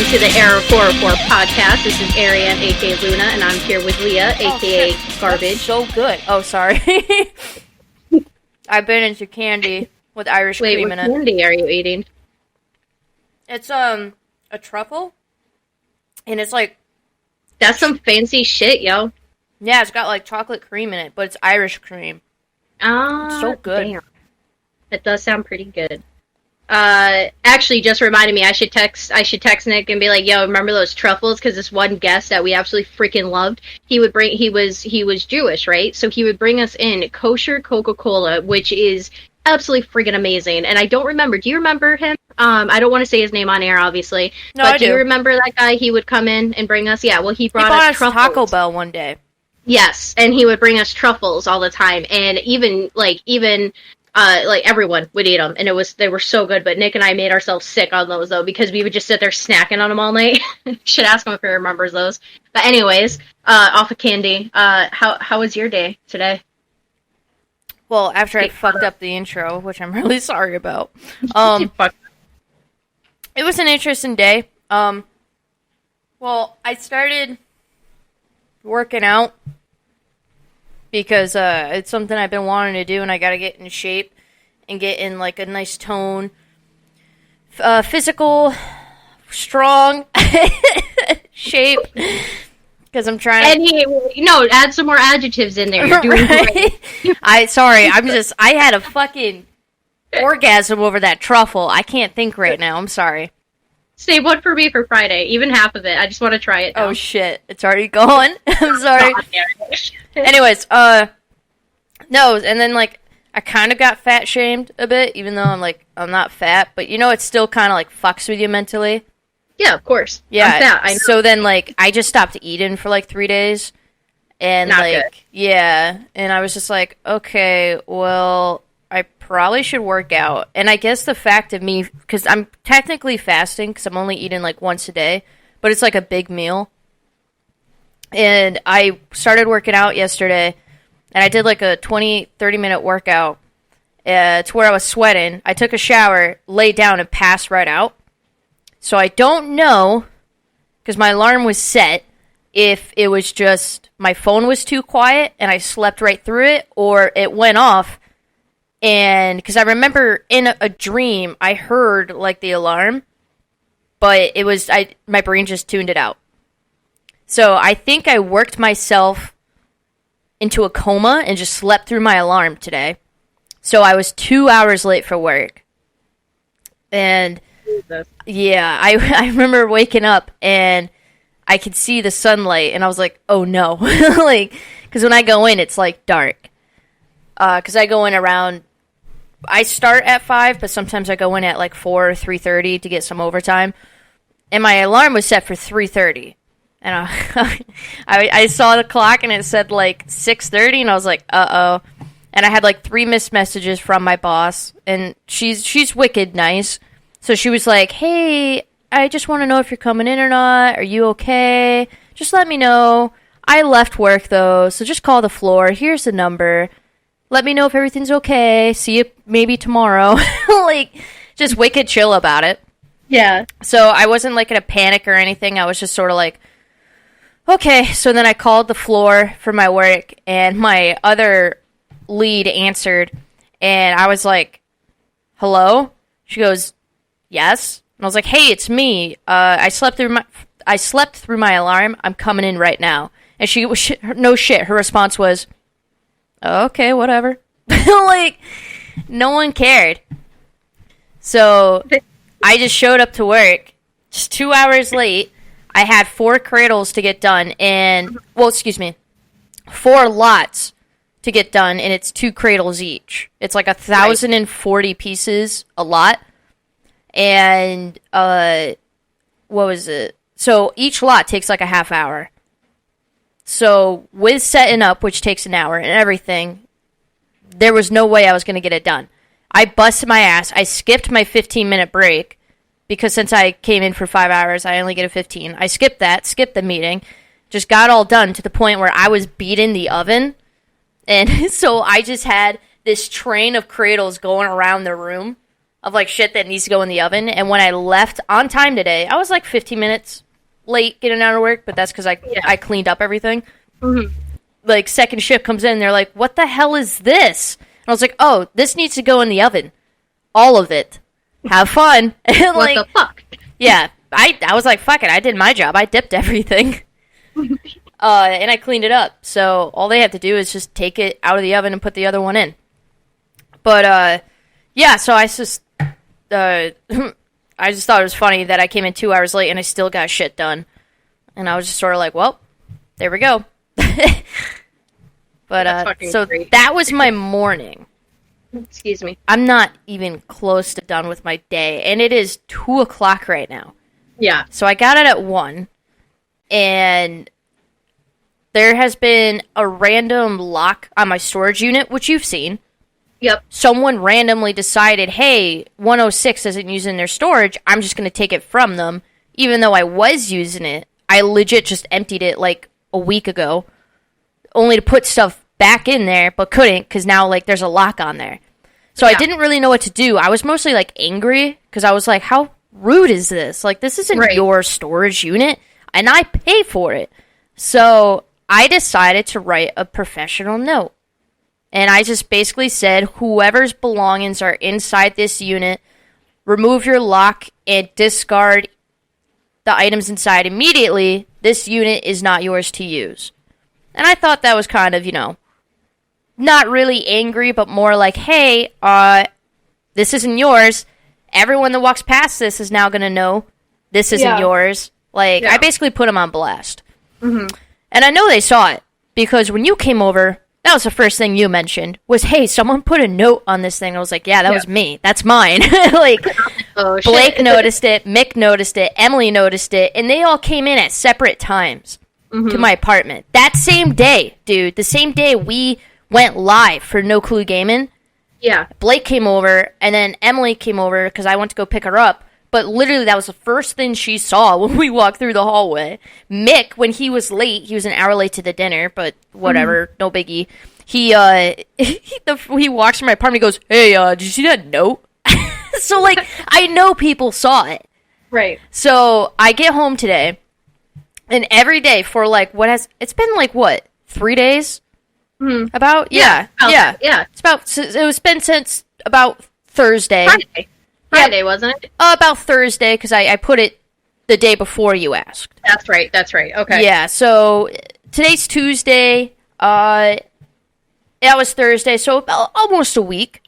to the Error 404 podcast. This is Ariane, aka Luna, and I'm here with Leah, aka Garbage. That's so good. Oh, sorry. I've been into candy with Irish cream in it. Wait, what candy are you eating? It's a truffle, and it's like... That's some fancy shit, yo. Yeah, it's got like chocolate cream in it, but it's Irish cream. Ah, so good. Damn. That does sound pretty good. Actually, just reminded me, I should text Nick and be like, yo, remember those truffles? Because this one guest that we absolutely freaking loved, he was Jewish, right? So he would bring us in kosher Coca-Cola, which is absolutely freaking amazing. And I don't remember, do you remember him? I don't want to say his name on air, obviously. No, but I do. You remember that guy? He would come in and bring us, yeah, well, he brought us truffles. Taco Bell one day. Yes, and he would bring us truffles all the time, and even everyone would eat them, and they were so good. But Nick and I made ourselves sick on those though, because we would just sit there snacking on them all night. Should ask him if he remembers those. But anyways, off of candy, how was your day today? Well, after I fucked up the intro, which I'm really sorry about, it was an interesting day. Well, I started working out because it's something I've been wanting to do, and I got to get in shape and get in like a nice tone, physical, strong shape. Because I'm trying. And add some more adjectives in there. You're doing great. I had a fucking orgasm over that truffle. I can't think right now. I'm sorry. Save one for me for Friday, even half of it. I just want to try it now. Oh shit, it's already gone. I'm sorry. Anyways, no, and then like I kind of got fat shamed a bit, even though I'm not fat, but it still kind of like fucks with you mentally. Yeah, of course. Yeah. I'm fat, I know. So then like I just stopped eating for like 3 days, and Not like good. yeah, and I was just like, okay, well, I probably should work out. And I guess the fact of me, because I'm technically fasting, because I'm only eating like once a day, but it's like a big meal. And I started working out yesterday, and I did like a 20-30 minute workout to where I was sweating. I took a shower, laid down, and passed right out. So I don't know, because my alarm was set, if it was just my phone was too quiet and I slept right through it, or it went off. And because I remember in a dream, I heard like the alarm, but it was my brain just tuned it out. So I think I worked myself into a coma and just slept through my alarm today. So I was 2 hours late for work. And yeah, I remember waking up and I could see the sunlight and I was like, oh no. Like, because when I go in, it's like dark. Because I go in I start at 5, but sometimes I go in at like 4 or 3:30 to get some overtime. And my alarm was set for 3:30. And I saw the clock and it said like 6:30, and I was like, uh-oh. And I had like 3 missed messages from my boss, and she's wicked nice. So she was like, hey, I just want to know if you're coming in or not. Are you okay? Just let me know. I left work though, so just call the floor. Here's the number. Let me know if everything's okay. See you maybe tomorrow. Like, just wicked chill about it. Yeah. So I wasn't like in a panic or anything. I was just sort of like, okay. So then I called the floor for my work, and my other lead answered, and I was like, hello? She goes, yes. And I was like, hey, it's me. I slept through my alarm. I'm coming in right now. And she was no shit. Her response was, okay, whatever. Like, no one cared. So I just showed up to work, just 2 hours late. I had 4 cradles to get done, and, 4 lots to get done, and it's 2 cradles each. It's like 1,040 pieces a lot. And, what was it? So each lot takes like a half hour. So with setting up, which takes an hour, and everything, there was no way I was going to get it done. I busted my ass. I skipped my 15-minute break, because since I came in for 5 hours, I only get a 15. I skipped the meeting, just got all done to the point where I was beating the oven. And so I just had this train of cradles going around the room of like shit that needs to go in the oven. And when I left on time today, I was like 15 minutes late getting out of work, but that's because I cleaned up everything. Mm-hmm. Like, second shift comes in, and they're like, what the hell is this? And I was like, oh, this needs to go in the oven. All of it. Have fun. And what the fuck? Yeah. I was like, fuck it, I did my job. I dipped everything. And I cleaned it up. So all they have to do is just take it out of the oven and put the other one in. But, yeah, so I just thought it was funny that I came in 2 hours late and I still got shit done. And I was just sort of like, well, there we go. But, so great. that was my morning. Excuse me. I'm not even close to done with my day, and it is 2 o'clock right now. Yeah. So I got it at 1, and there has been a random lock on my storage unit, which you've seen. Yep. Someone randomly decided, hey, 106 isn't using their storage, I'm just going to take it from them. Even though I was using it, I legit just emptied it like a week ago, only to put stuff back in there, but couldn't because now like there's a lock on there. So I didn't really know what to do. I was mostly like angry because I was like, how rude is this? Like, this isn't your storage unit, and I pay for it. So I decided to write a professional note. And I just basically said, whoever's belongings are inside this unit, remove your lock and discard the items inside immediately. This unit is not yours to use. And I thought that was kind of, not really angry, but more like, hey, this isn't yours. Everyone that walks past this is now going to know this isn't yours. Like, I basically put them on blast. Mm-hmm. And I know they saw it, because when you came over, that was the first thing you mentioned, was, hey, someone put a note on this thing. I was like, yeah, that was me. That's mine. Like, oh, Blake noticed it, Mick noticed it, Emily noticed it, and they all came in at separate times to my apartment. That same day, dude, the same day we went live for No Clue Gaming. Yeah. Blake came over, and then Emily came over because I went to go pick her up. But literally, that was the first thing she saw when we walked through the hallway. Mick, when he was late, he was an hour late to the dinner, but whatever, no biggie. He walks from my apartment, he goes, hey, did you see that note? So, like, I know people saw it. Right. So, I get home today, and every day for, like, it's been, like, what, 3 days? Mm-hmm. About? Yeah. It's been since about Thursday. Friday, wasn't it? About Thursday, because I put it the day before you asked. That's right. Okay. Yeah, so today's Tuesday. That was Thursday, so about almost a week.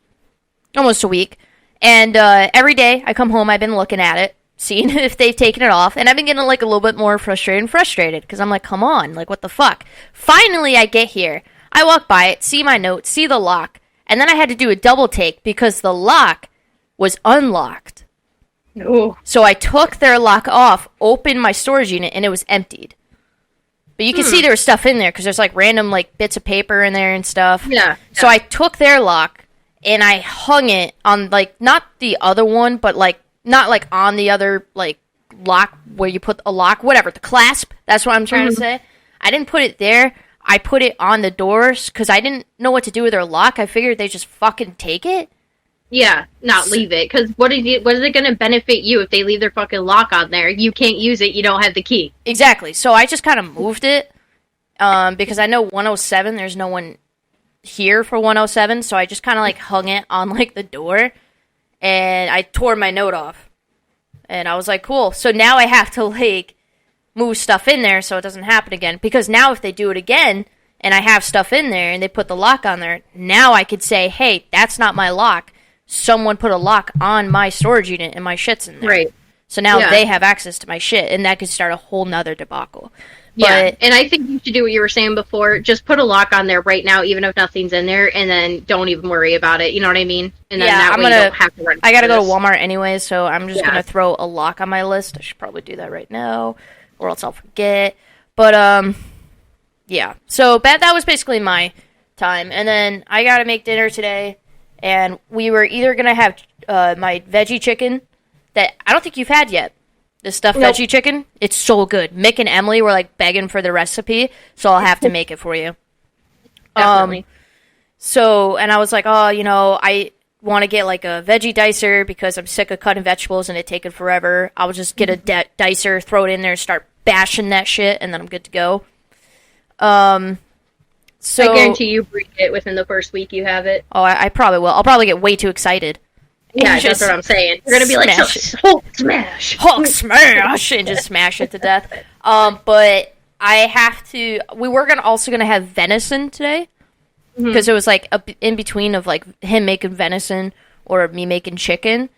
And every day I come home, I've been looking at it, seeing if they've taken it off, and I've been getting like a little bit more frustrated, because I'm like, come on, like, what the fuck? Finally, I get here. I walk by it, see my note, see the lock, and then I had to do a double take because the lock was unlocked. Ooh. So I took their lock off, opened my storage unit, and it was emptied. But you can see there was stuff in there because there's like random like bits of paper in there and stuff. Yeah. So I took their lock and I hung it on like not the other one, but like not like on the other like lock where you put a lock, whatever, the clasp. That's what I'm trying to say. I didn't put it there. I put it on the doors because I didn't know what to do with their lock. I figured they just fucking take it. Yeah, not leave it. Because what is it going to benefit you if they leave their fucking lock on there? You can't use it. You don't have the key. Exactly. So I just kind of moved it because I know 107, there's no one here for 107. So I just kind of like hung it on like the door and I tore my note off. And I was like, cool. So now I have to like move stuff in there so it doesn't happen again. Because now if they do it again and I have stuff in there and they put the lock on there, now I could say, hey, that's not my lock. Someone put a lock on my storage unit and my shit's in there. Right. So now they have access to my shit, and that could start a whole nother debacle. Yeah, and I think you should do what you were saying before. Just put a lock on there right now, even if nothing's in there, and then don't even worry about it. You know what I mean? And then that way you don't have to run. I gotta go to Walmart anyway, so I'm just gonna throw a lock on my list. I should probably do that right now, or else I'll forget. But yeah. So that was basically my time, and then I gotta make dinner today. And we were either going to have my veggie chicken that I don't think you've had yet. The stuffed veggie chicken. It's so good. Mick and Emily were like begging for the recipe, so I'll have to make it for you. Definitely. So, and I was like, oh, want to get like a veggie dicer because I'm sick of cutting vegetables and it taking forever, I'll just get a dicer, throw it in there, and start bashing that shit, and then I'm good to go. So I guarantee you break it within the first week you have it. Oh, I probably will. I'll probably get way too excited. Yeah, that's what I'm saying. You're gonna be like, Hulk smash! Hulk smash! And just smash it to death. But I have to... We were also gonna have venison today. Because it was like in between of like him making venison or me making chicken.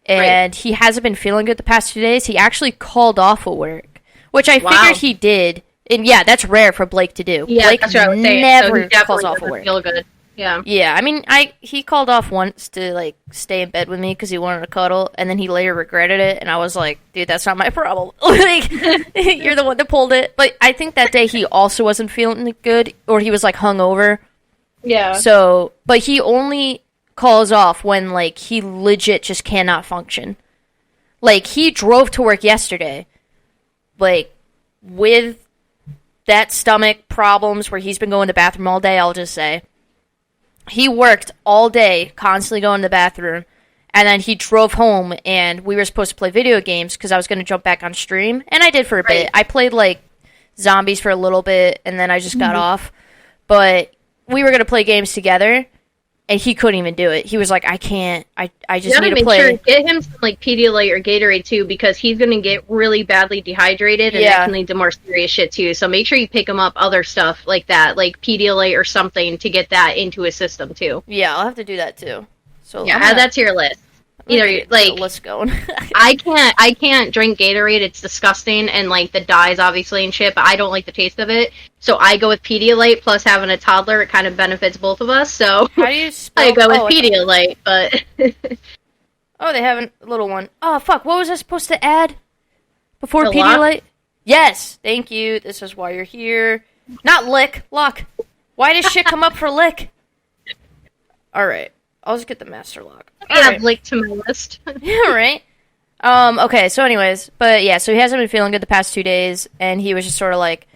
And he hasn't been feeling good the past 2 days. He actually called off of work. Which I figured he did. And yeah, that's rare for Blake to do. Yeah, Blake that's what I was saying. never So calls off of work. Feel good. Yeah. Yeah, I mean, he called off once to like stay in bed with me because he wanted to cuddle, and then he later regretted it, and I was like, dude, that's not my problem. Like, you're the one that pulled it. But I think that day he also wasn't feeling good, or he was like hungover. Yeah. So, but he only calls off when like he legit just cannot function. Like, he drove to work yesterday, like, with that stomach problems where he's been going to the bathroom all day, I'll just say. He worked all day, constantly going to the bathroom, and then he drove home, and we were supposed to play video games because I was going to jump back on stream, and I did for a bit. I played, like, zombies for a little bit, and then I just got off. But we were going to play games together, and he couldn't even do it. He was like, I can't. I just need to play. Sure, get him some, like, Pedialyte or Gatorade, too, because he's going to get really badly dehydrated, and that can lead to more serious shit, too. So make sure you pick him up other stuff like that, like Pedialyte or something, to get that into his system, too. Yeah, I'll have to do that, too. So yeah, add that to your list. Either, like, let's go. I can't drink Gatorade. It's disgusting, and, like, the dyes, obviously, and shit, but I don't like the taste of it. So I go with Pedialyte, plus having a toddler, it kind of benefits both of us, so how do you spell? I go with Pedialyte, but... Oh, they have a little one. Oh, fuck, what was I supposed to add before The Pedialyte? lock? Yes, thank you. This is why you're here. Not lick, lock. Why does shit come up for lick? Alright, I'll just get the master lock. Add lick to my list. Yeah, right. Okay, so anyways, but yeah, so he hasn't been feeling good the past 2 days, and he was just sort of like,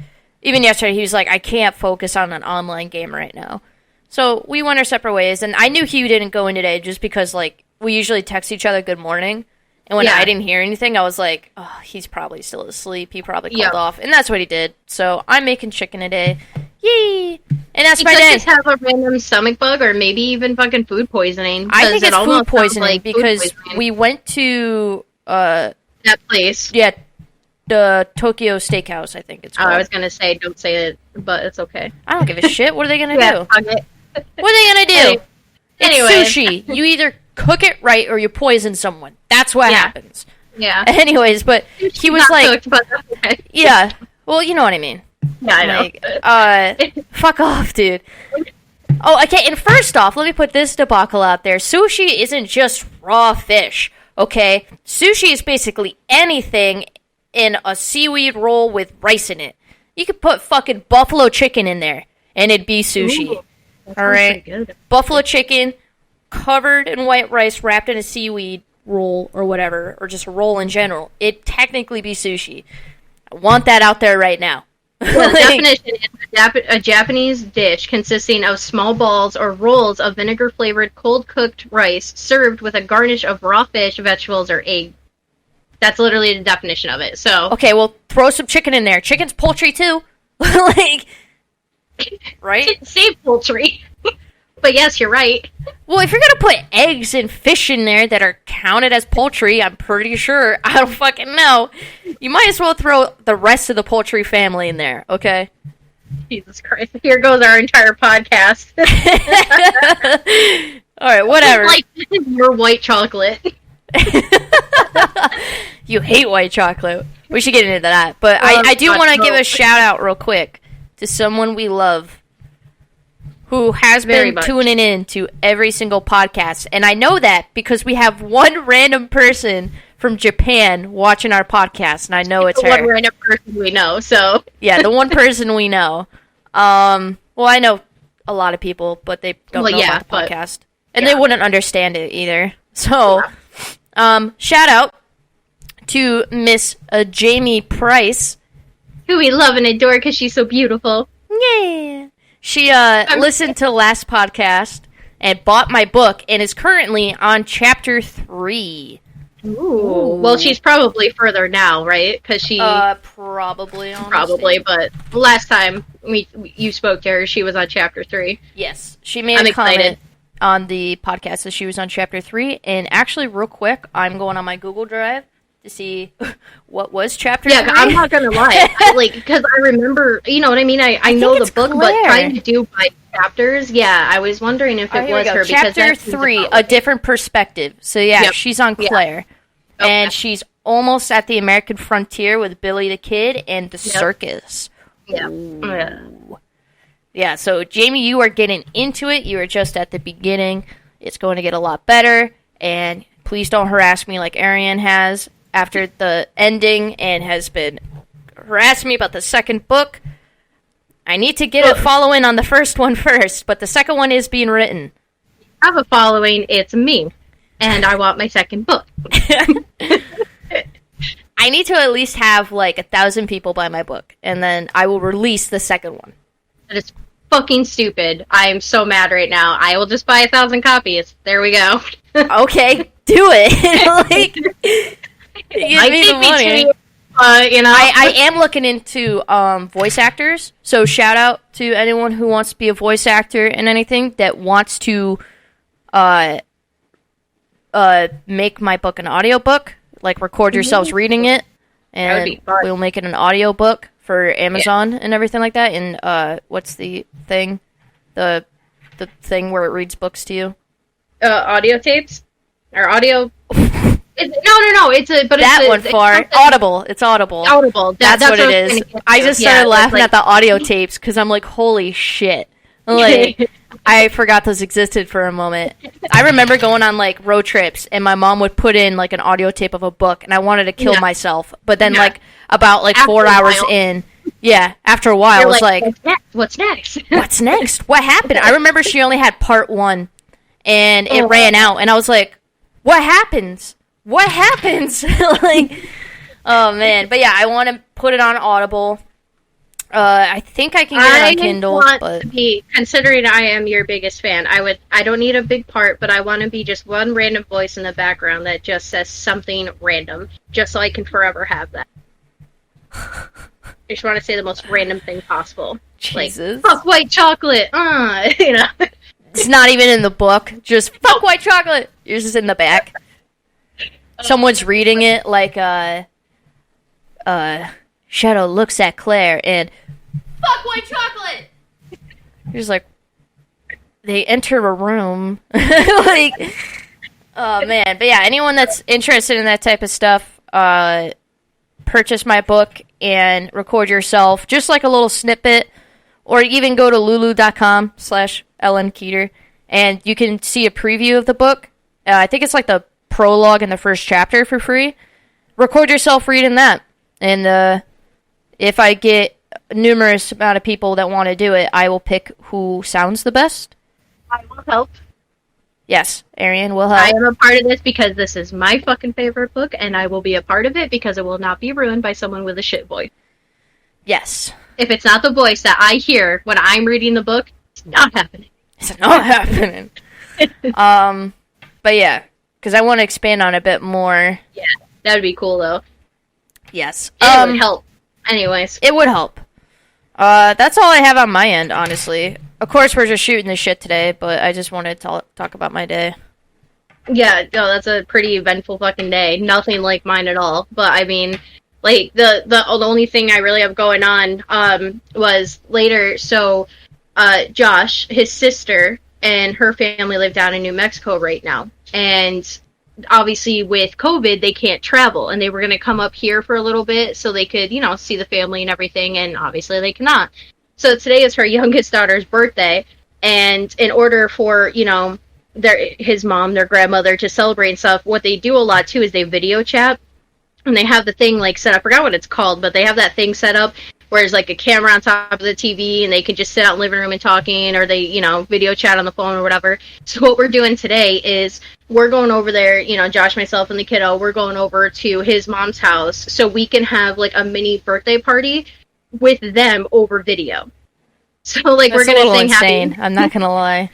even yesterday, he was like, I can't focus on an online game right now. So we went our separate ways, and I knew he didn't go in today just because, like, we usually text each other good morning, and when I didn't hear anything, I was like, oh, he's probably still asleep, he probably called off, and that's what he did. So I'm making chicken today. Yay! And that's my day. Just have a random stomach bug, or maybe even fucking food poisoning. I think it's food poisoning because we went to that place. Yeah, the Tokyo Steakhouse, I think it's called. Oh, I was gonna say, don't say it, but it's okay. I don't give a shit. What are they gonna do? Fuck it. What are they gonna do? Anyway. It's sushi. You either cook it right or you poison someone. That's what happens. Yeah. Anyways, but he was Not like, cooked, but okay. yeah. Well, you know what I mean. Yeah, I know. Like, fuck off, dude. Oh, okay, and first off, let me put this debacle out there. Sushi isn't just raw fish, okay? Sushi is basically anything in a seaweed roll with rice in it. You could put fucking buffalo chicken in there, and it'd be sushi. Ooh, alright? Buffalo chicken, covered in white rice, wrapped in a seaweed roll, or whatever, or just a roll in general. It'd technically be sushi. I want that out there right now. Well, the definition is a Japanese dish consisting of small balls or rolls of vinegar-flavored, cold-cooked rice served with a garnish of raw fish, vegetables, or egg. That's literally the definition of it. So okay, well, throw some chicken in there. Chicken's poultry too, like, right? Say poultry, but yes, you're right. Well, if you're gonna put eggs and fish in there that are counted as poultry, I'm pretty sure. I don't fucking know. You might as well throw the rest of the poultry family in there, okay? Jesus Christ! Here goes our entire podcast. All right, whatever. Like your white chocolate. You hate white chocolate. We should get into that, but I do want to give a shout out real quick to someone we love, who has been tuning in to every single podcast. And I know that because we have one random person from Japan watching our podcast, and I know it's her. One random person we know, so. Yeah, the one person we know. Well, I know a lot of people, but they don't know about the podcast. And they wouldn't understand it either. So, shout out to Miss Jamie Price. Who we love and adore because she's so beautiful. Yeah. She listened to last podcast, and bought my book and is currently on chapter 3. Ooh. Well, she's probably further now, right? Because she probably, but last time you spoke to her, she was on chapter 3. Yes, she made a comment on the podcast that she was on chapter 3. And actually, real quick, I'm going on my Google Drive to see what was chapter 3. Yeah, I'm not gonna lie, because I remember, you know what I mean. I know the book, Claire. But trying to do by chapters, yeah, I was wondering if it was her. Chapter 3, a different perspective. So yeah, she's on Claire. Okay. And she's almost at the American frontier with Billy the Kid and the circus. Yeah. Yeah, so Jamie, you are getting into it. You are just at the beginning. It's going to get a lot better. And please don't harass me like Arian has after the ending and has been harassing me about the second book. I need to get a following on the first one first, but the second one is being written. I have a following. It's me. And I want my second book. I need to at least have 1,000 people buy my book, and then I will release the second one. That is fucking stupid. I am so mad right now. I will just buy 1,000 copies. There we go. Okay, do it. Give me the money. I am looking into voice actors. So shout out to anyone who wants to be a voice actor in anything that wants to make my book an audiobook, record yourselves reading it, and we'll make it an audiobook for Amazon and everything like that. And what's the thing? The thing where it reads books to you? Audio tapes? Or audio... No. It's Audible. It's Audible. Audible. That's what it is. I just started laughing at the audio tapes because I'm like, holy shit. I forgot those existed for a moment. I remember going on road trips and my mom would put in an audio tape of a book and I wanted to kill myself. But then about 4 hours in, after a while, I was like, what's next? What's next? What happened? I remember she only had part 1 and it ran out and I was like, what happens? What happens? Oh man. But yeah, I want to put it on Audible. I think I can get it on Kindle. Considering I am your biggest fan, I don't need a big part, but I want to be just one random voice in the background that just says something random, just so I can forever have that. I just want to say the most random thing possible. Jesus. Fuck white chocolate! It's not even in the book, just fuck white chocolate! Yours is in the back. Someone's reading it Shadow looks at Claire and fuck white chocolate. He's like, they enter a room. Oh man. But yeah, anyone that's interested in that type of stuff, purchase my book and record yourself, just a little snippet, or even go to lulu.com/LNKeeter and you can see a preview of the book. I think it's the prologue in the first chapter for free. Record yourself reading that. And if I get numerous amount of people that want to do it, I will pick who sounds the best. I will help. Yes, Arian will help. I am a part of this because this is my fucking favorite book, and I will be a part of it because it will not be ruined by someone with a shit voice. Yes. If it's not the voice that I hear when I'm reading the book, it's not happening. It's not happening. But yeah, because I want to expand on it a bit more. Yeah, that would be cool, though. Yes. It would help. Anyways. It would help. That's all I have on my end, honestly. Of course, we're just shooting this shit today, but I just wanted to talk about my day. Yeah, no, that's a pretty eventful fucking day. Nothing like mine at all. But, I mean, the only thing I really have going on, was later, so, Josh, his sister, and her family live down in New Mexico right now. And obviously with COVID, they can't travel, and they were going to come up here for a little bit so they could, see the family and everything, and obviously they cannot. So today is her youngest daughter's birthday, and in order for, his mom, their grandmother, to celebrate and stuff, what they do a lot too is they video chat, and they have the thing set up, I forgot what it's called, but they have that thing set up where there's a camera on top of the TV and they can just sit out in the living room and talking, or they, video chat on the phone or whatever. So what we're doing today is we're going over there, Josh, myself, and the kiddo, we're going over to his mom's house so we can have a mini birthday party with them over video. So we're going to sing insane. happy. I'm not going to lie.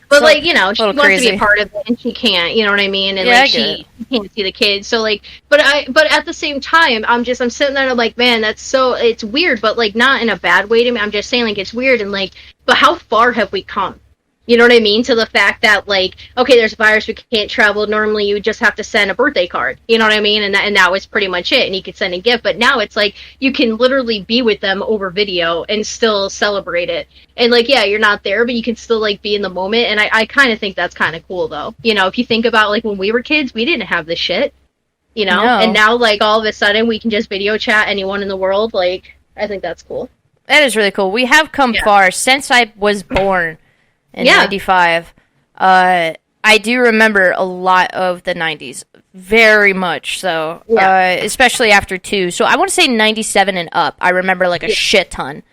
But, So, like, you know, she a little wants to be crazy. a part of it, and she can't, you know what I mean? And, Yeah, I like, get she can't see the kids, so, like, but at the same time, I'm sitting there, and I'm like, man, it's weird, but, like, not in a bad way to me, I'm just saying, like, it's weird, and, like, but how far have we come? You know what I mean? To the fact that, like, okay, there's a virus, we can't travel. Normally, you just have to send a birthday card. You know what I mean? And that was pretty much it. And you could send a gift. But now it's like you can literally be with them over video and still celebrate it. And, like, yeah, you're not there, but you can still, like, be in the moment. And I kind of think that's kind of cool, though. You know, if you think about, like, when we were kids, we didn't have this shit. You know? No. And now, like, all of a sudden, we can just video chat anyone in the world. Like, I think that's cool. That is really cool. We have come far since I was born in 95. I do remember a lot of the 90s. Very much so. Especially after 2. So I want to say 97 and up. I remember, like, a shit ton.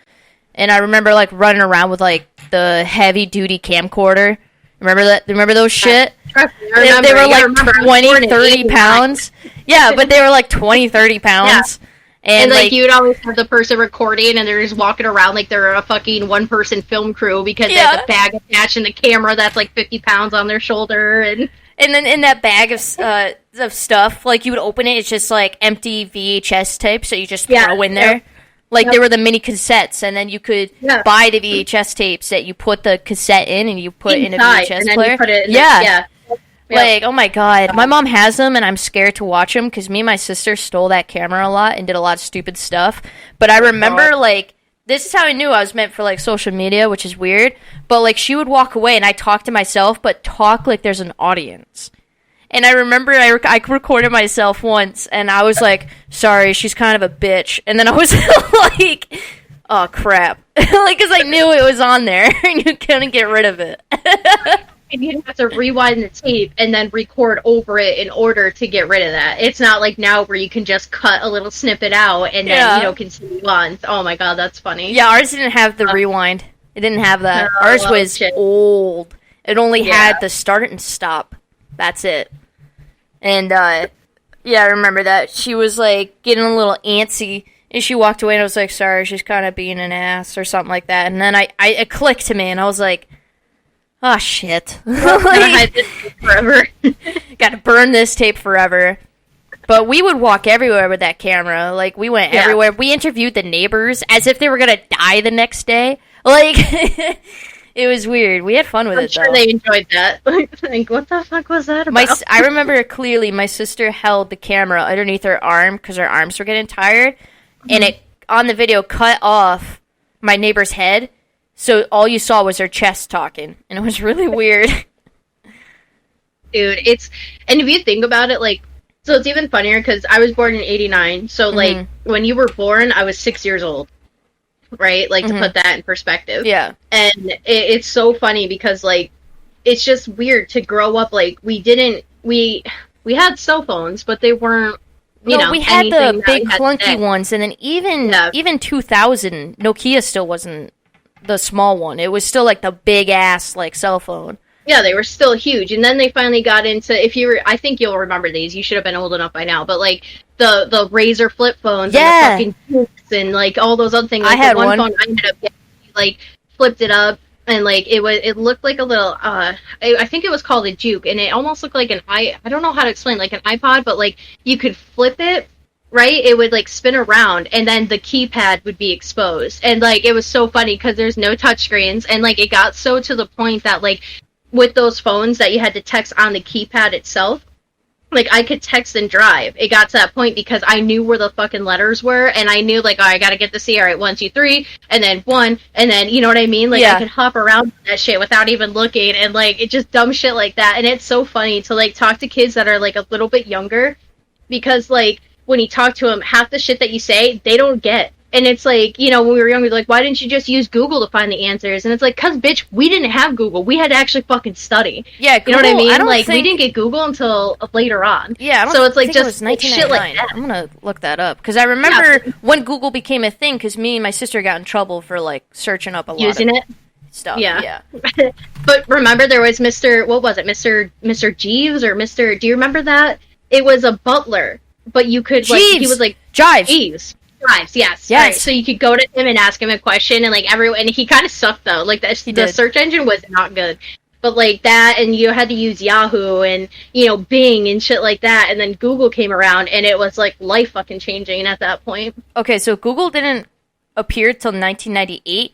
And I remember, like, running around with, like, the heavy-duty camcorder. Remember that? Remember those shit? They were, like, 20, 30 pounds. Yeah, but they were, like, 20, 30 pounds. Yeah. And like, you would always have the person recording, and they're just walking around like they're a fucking one-person film crew because they have a bag attached in the camera that's like 50 pounds on their shoulder. And then in that bag of stuff, like, you would open it, it's just like empty VHS tape, so you just throw in there. Like, there were the mini cassettes, and then you could buy the VHS tapes that you put the cassette in, and you put it in a VHS player. You put it in Like, oh my god. My mom has them, and I'm scared to watch them, because me and my sister stole that camera a lot and did a lot of stupid stuff. But I remember, like, this is how I knew I was meant for, like, social media, which is weird. But, like, she would walk away, and I talk to myself, but talk like there's an audience. And I remember I recorded myself once, and I was like, sorry, she's kind of a bitch. And then I was like, oh, crap. Like, because I knew it was on there, and you couldn't get rid of it. And you'd have to rewind the tape and then record over it in order to get rid of that. It's not like now where you can just cut a little snippet out and then, you know, continue on. Oh my god, that's funny. Yeah, ours didn't have the rewind. It didn't have that. Ours was old. It only had the start and stop. That's it. And, yeah, I remember that. She was, like, getting a little antsy, and she walked away, and I was like, sorry, she's kind of being an ass, or something like that. And then it clicked to me, and I was like, oh, shit. Hide this tape forever. Gotta burn this tape forever. But we would walk everywhere with that camera. Like, we went everywhere. We interviewed the neighbors as if they were gonna die the next day. Like, it was weird. We had fun with it, though. I'm sure they enjoyed that. Like, what the fuck was that about? I remember clearly my sister held the camera underneath her arm because her arms were getting tired. And it, on the video, cut off my neighbor's head. So all you saw was her chest talking, and it was really weird. Dude, and if you think about it, like, so it's even funnier because I was born in 89, so, like, when you were born, I was 6 years old, right? Like, to put that in perspective. Yeah. And it's so funny because, like, it's just weird to grow up, like, we had cell phones, but they weren't, you know, we had the big clunky today. ones, and then even 2000, Nokia still wasn't the small one. It was still like the big ass like cell phone. Yeah, they were still huge. And then they finally got into, I think you'll remember these. You should have been old enough by now. But like the Razor flip phones and the fucking Dukes and like all those other things. Like, I had one phone I ended up getting, like, flipped it up and like it looked like a little I think it was called a Juke, and it almost looked like I don't know how to explain, like an iPod, but like you could flip it. Right? It would, like, spin around, and then the keypad would be exposed. And, like, it was so funny, because there's no touchscreens, and, like, it got so to the point that, like, with those phones that you had to text on the keypad itself, like, I could text and drive. It got to that point because I knew where the fucking letters were, and I knew, like, oh, I gotta get the C, alright, 1, 2, 3, and then 1, and then, you know what I mean? Like, I could hop around that shit without even looking, and, like, it just dumb shit like that. And it's so funny to, like, talk to kids that are, like, a little bit younger, because, like, when you talk to them, half the shit that you say, they don't get. And it's like, you know, when we were younger, like, why didn't you just use Google to find the answers? And it's like, cause, bitch, we didn't have Google. We had to actually fucking study. Yeah, Google, you know what I mean? Like, we didn't get Google until later on. Yeah, so it's like just shit like that. I'm gonna look that up. Because I remember when Google became a thing, because me and my sister got in trouble for, like, searching up a lot using of it. Stuff. Yeah. But remember, there was what was it? Mr. Jeeves or Mr. Do you remember that? It was a butler. But you could, like, Jeeves. he was, like, Jives, yes. Right. So you could go to him and ask him a question, and, like, and he kind of sucked, though. Like, the search engine was not good. But like that, and you had to use Yahoo and Bing and shit like that, and then Google came around, and it was like life fucking changing at that point. Okay, so Google didn't appear till 1998,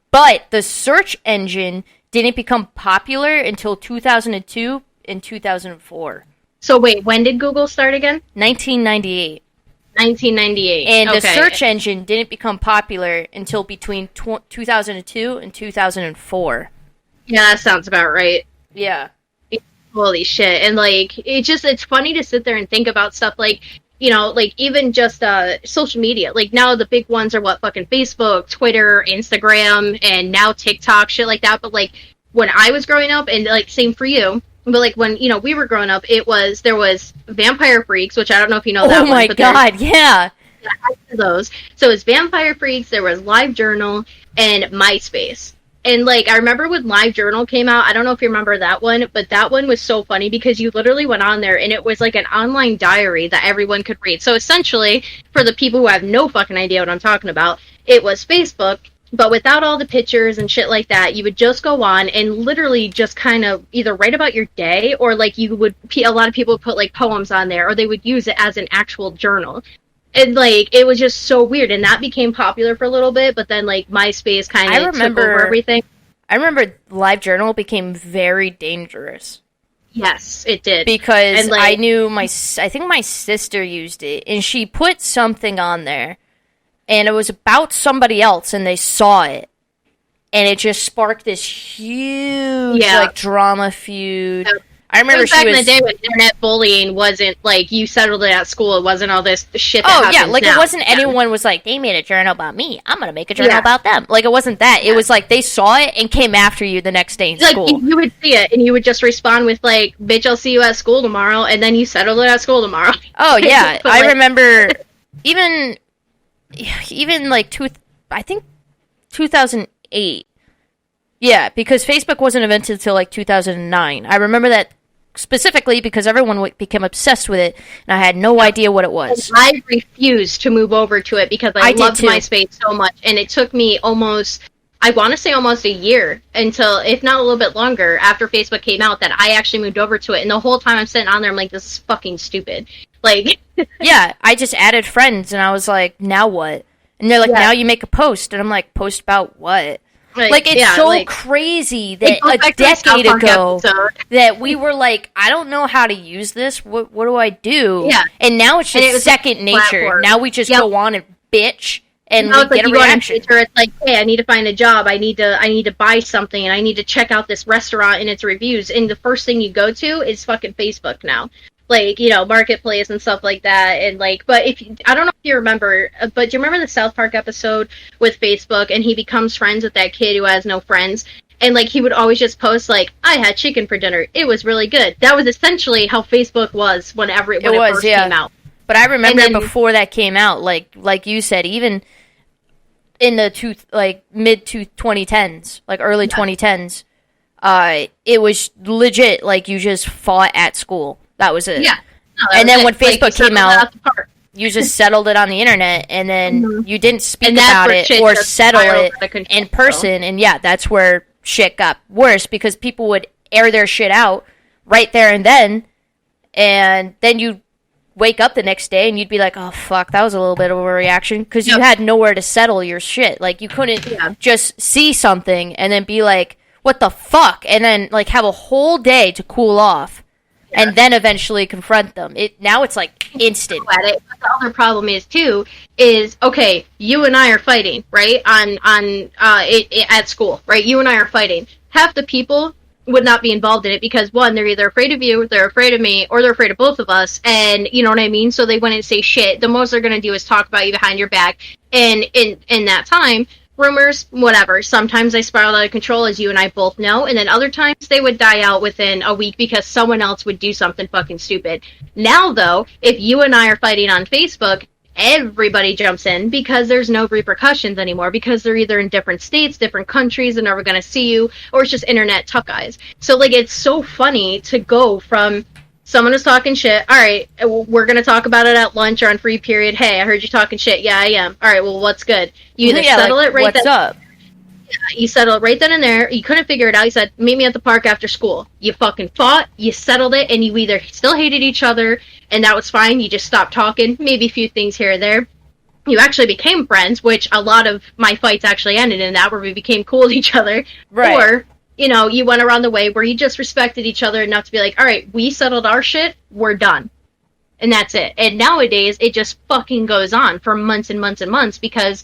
but the search engine didn't become popular until 2002 and 2004. So wait, when did Google start again? 1998. 1998. And okay. The search engine didn't become popular until between 2002 and 2004. Yeah, that sounds about right. Yeah. Holy shit. And like, it's funny to sit there and think about stuff like, like even just social media. Like now the big ones are what, fucking Facebook, Twitter, Instagram, and now TikTok, shit like that. But like when I was growing up, and like same for you, but like when we were growing up, there was Vampire Freaks, which I don't know if you know that one. Oh my god, yeah. Those. So it's Vampire Freaks, there was LiveJournal, and MySpace. And like I remember when LiveJournal came out, I don't know if you remember that one, but that one was so funny because you literally went on there and it was like an online diary that everyone could read. So essentially, for the people who have no fucking idea what I'm talking about, it was Facebook, but without all the pictures and shit like that. You would just go on and literally just kind of either write about your day, or like a lot of people would put like poems on there, or they would use it as an actual journal. And like it was just so weird, and that became popular for a little bit, but then like MySpace kind of took over everything. I remember LiveJournal became very dangerous. Yes, it did. Because I knew I think my sister used it, and she put something on there, and it was about somebody else, and they saw it, and it just sparked this huge like drama feud. I remember back in the day when internet bullying wasn't like you settled it at school. It wasn't all this shit that happens yeah, like now. It wasn't anyone was like, they made a journal about me, I'm gonna make a journal about them. Like it wasn't that. It was like they saw it and came after you the next day in school. Like you would see it and you would just respond with like, bitch, I'll see you at school tomorrow, and then you settled it at school tomorrow. Oh yeah. I remember even like I think 2008. Yeah, because Facebook wasn't invented until like 2009. I remember that specifically because everyone became obsessed with it, and I had no idea what it was. And I refused to move over to it because I loved MySpace so much, and it took me almost a year until, if not a little bit longer, after Facebook came out, that I actually moved over to it. And the whole time I'm sitting on there, I'm like, this is fucking stupid. Like, yeah, I just added friends, and I was like, now what? And they're like, now you make a post, and I'm like, post about what? Like it's crazy that a decade ago that we were like, I don't know how to use this. What do I do? Yeah. And now it's just second nature. Platform. Now we just go on and bitch and we get a reaction. It's like, hey, I need to find a job. I need to buy something, and I need to check out this restaurant and its reviews. And the first thing you go to is fucking Facebook now. Like, Marketplace and stuff like that. And like, but I don't know if you remember, but do you remember the South Park episode with Facebook, and he becomes friends with that kid who has no friends? And like, he would always just post like, I had chicken for dinner. It was really good. That was essentially how Facebook was when it first came out. But I remember before that came out, like you said, even in the mid 2010s, like early 2010s, it was legit. Like you just fought at school. That was it. Yeah. No, and then when Facebook came out, you just settled it on the internet, and then you didn't speak about it or settle it in person. And yeah, that's where shit got worse, because people would air their shit out right there and then you wake up the next day and you'd be like, oh fuck, that was a little bit of a reaction, because you had nowhere to settle your shit. Like you couldn't just see something and then be like, what the fuck, and then like have a whole day to cool off. And then eventually confront them. Now it's like instant. But the other problem is okay, you and I are fighting, right? At school, right? You and I are fighting. Half the people would not be involved in it because, one, they're either afraid of you, they're afraid of me, or they're afraid of both of us, and you know what I mean? So they wouldn't say shit. The most they're going to do is talk about you behind your back. And in that time, rumors, whatever. Sometimes they spiral out of control, as you and I both know, and then other times they would die out within a week because someone else would do something fucking stupid. Now, though, if you and I are fighting on Facebook, everybody jumps in because there's no repercussions anymore, because they're either in different states, different countries, they're never going to see you, or it's just internet tough guys. So, like, it's so funny to go from someone is talking shit. All right, we're going to talk about it at lunch or on free period. Hey, I heard you talking shit. Yeah, I am. All right, well, what's good? You either settle it right what's up? You settled right then and there. You couldn't figure it out. You said, meet me at the park after school. You fucking fought, you settled it, and you either still hated each other, and that was fine. You just stopped talking, maybe a few things here or there. You actually became friends, which a lot of my fights actually ended in that, where we became cool with each other. Right. Or, you know, you went around the way where you just respected each other enough to be like, all right, we settled our shit, we're done. And that's it. And nowadays, it just fucking goes on for months and months and months because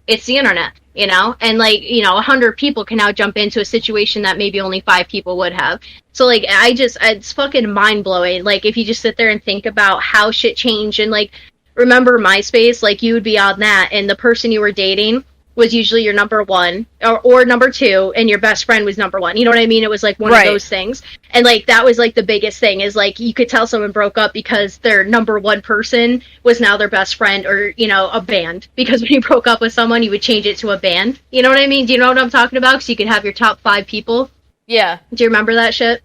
it's the internet, you know? And, like, you know, 100 people can now jump into a situation that maybe only 5 people would have. So, like, it's fucking mind-blowing. Like, if you just sit there and think about how shit changed and, like, remember MySpace, like, you would be on that, and the person you were dating was usually your number one, or number two, and your best friend was number one. You know what I mean? It was, like, one of those things. And, like, that was, like, the biggest thing, is, like, you could tell someone broke up because their number one person was now their best friend, or, you know, a band. Because when you broke up with someone, you would change it to a band. You know what I mean? Do you know what I'm talking about? So you could have your top 5 people. Yeah. Do you remember that shit?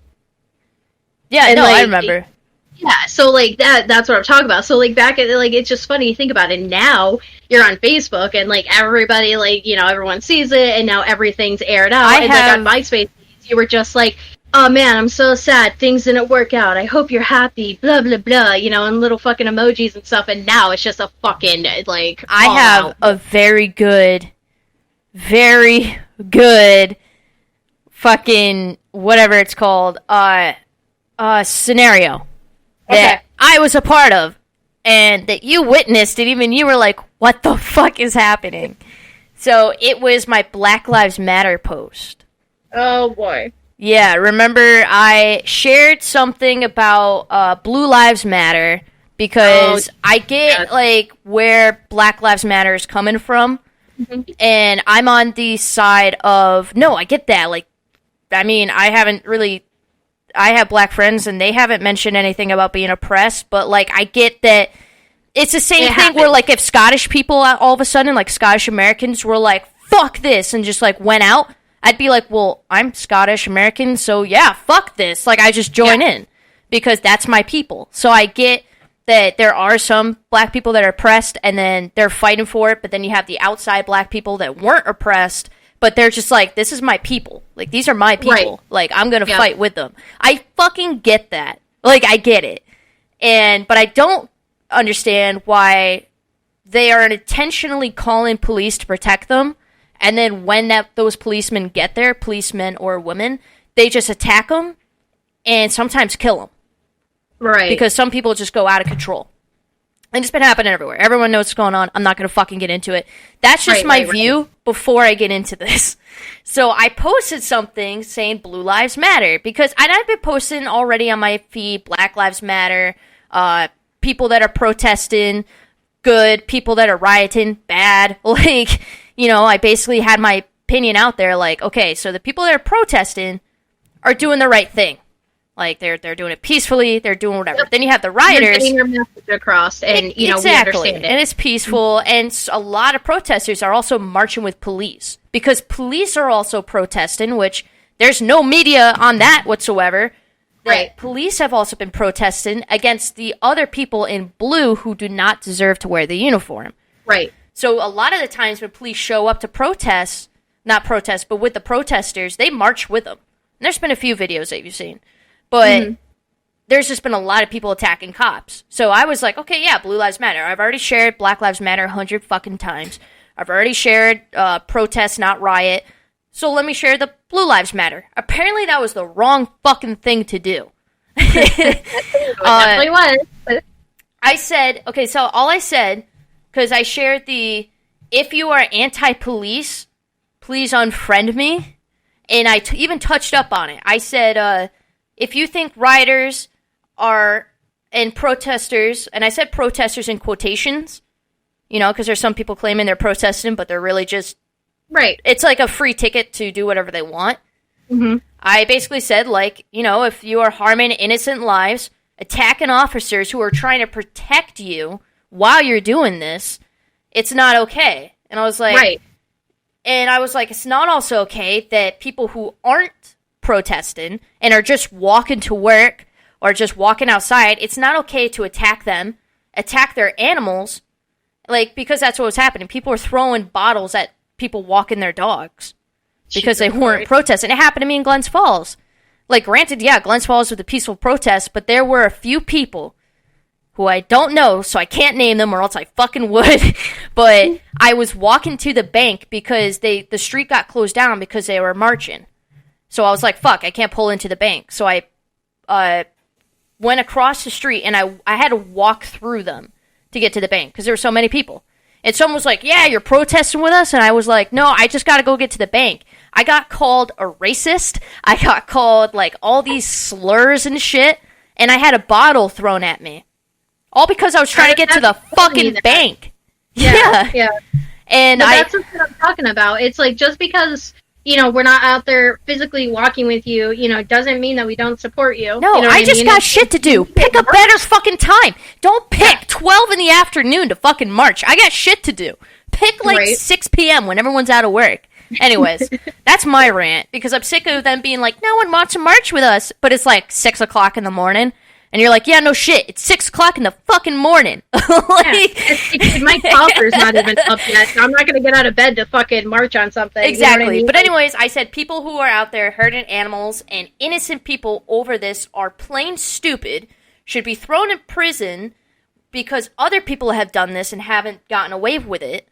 Yeah, and, no, like, I remember. Yeah, so, like, that's what I'm talking about. So, like, back at, like, it's just funny to think about it. Now, you're on Facebook, and, like, everybody, like, you know, everyone sees it, and now everything's aired out. Like, on MySpace, you were just like, oh, man, I'm so sad. Things didn't work out. I hope you're happy. Blah, blah, blah. You know, and little fucking emojis and stuff. And now it's just a fucking, like, I have a very good fucking, whatever it's called, scenario. That I was a part of, and that you witnessed, and even you were like, what the fuck is happening? So it was my Black Lives Matter post. Oh, boy. Yeah, remember I shared something about Blue Lives Matter, because I get, like, where Black Lives Matter is coming from, and I'm on the side of, no, I get that. Like, I mean, I have black friends, and they haven't mentioned anything about being oppressed, but, like, I get that it's the same thing where, like, if Scottish people all of a sudden, like, Scottish Americans were like, fuck this, and just, like, went out, I'd be like, well, I'm Scottish American, so yeah, fuck this. Like, I just join in, because that's my people. So I get that there are some black people that are oppressed, and then they're fighting for it, but then you have the outside black people that weren't oppressed, but they're just like, this is my people. Like, these are my people. Right. Like, I'm going to fight with them. I fucking get that. Like, I get it. But I don't understand why they are intentionally calling police to protect them. And then when those policemen get there, policemen or women, they just attack them and sometimes kill them. Right. Because some people just go out of control. And it's been happening everywhere. Everyone knows what's going on. I'm not going to fucking get into it. That's just my view before I get into this. So I posted something saying Blue Lives Matter, because I've been posting already on my feed Black Lives Matter, people that are protesting, good, people that are rioting, bad. Like, you know, I basically had my opinion out there, like, okay, so the people that are protesting are doing the right thing. Like, they're doing it peacefully, they're doing whatever. Yep. Then you have the rioters. You're getting your message across, and, you know, we understand it. And it's peaceful, and a lot of protesters are also marching with police. Because police are also protesting, which there's no media on that whatsoever. Right. Police have also been protesting against the other people in blue who do not deserve to wear the uniform. Right. So a lot of the times when police show up to protest, not protest, but with the protesters, they march with them. And there's been a few videos that you've seen. But there's just been a lot of people attacking cops. So I was like, okay, yeah, Blue Lives Matter. I've already shared Black Lives Matter 100 fucking times. I've already shared protest, not riot. So let me share the Blue Lives Matter. Apparently that was the wrong fucking thing to do. It definitely was. I said, okay, so all I said, because I shared if you are anti-police, please unfriend me. And I even touched up on it. I said, if you think rioters and protesters, and I said protesters in quotations, you know, because there's some people claiming they're protesting, but they're really just, it's like a free ticket to do whatever they want. Mm-hmm. I basically said, like, you know, if you are harming innocent lives, attacking officers who are trying to protect you while you're doing this, it's not okay. And I was like, it's not also okay that people who aren't protesting and are just walking to work or just walking outside, it's not okay to attack them, attack their animals, like, because that's what was happening. People were throwing bottles at people walking their dogs. because they weren't protesting. It happened to me in Glens Falls. Like, granted, yeah, Glens Falls was a peaceful protest, but there were a few people who I don't know, so I can't name them or else I fucking would. But I was walking to the bank because the street got closed down because they were marching. So I was like, fuck, I can't pull into the bank. So I went across the street, and I had to walk through them to get to the bank because there were so many people. And someone was like, yeah, you're protesting with us? And I was like, no, I just got to go get to the bank. I got called a racist. I got called, like, all these slurs and shit. And I had a bottle thrown at me. All because I was trying to get to the fucking bank. Yeah. And that's what I'm talking about. It's like, just because, you know, we're not out there physically walking with you, you know, doesn't mean that we don't support you. No, you know I just got shit to do. Pick a better fucking time. Don't pick 12 in the afternoon to fucking march. I got shit to do. Pick, like, 6 p.m. when everyone's out of work. Anyways, that's my rant, because I'm sick of them being like, no one wants to march with us, but it's like 6 o'clock in the morning. And you're like, yeah, no shit, it's 6 o'clock in the fucking morning. My coffer's not even up yet, so I'm not going to get out of bed to fucking march on something. Exactly. You know what I mean? But anyways, I said people who are out there hurting animals and innocent people over this are plain stupid, should be thrown in prison because other people have done this and haven't gotten away with it,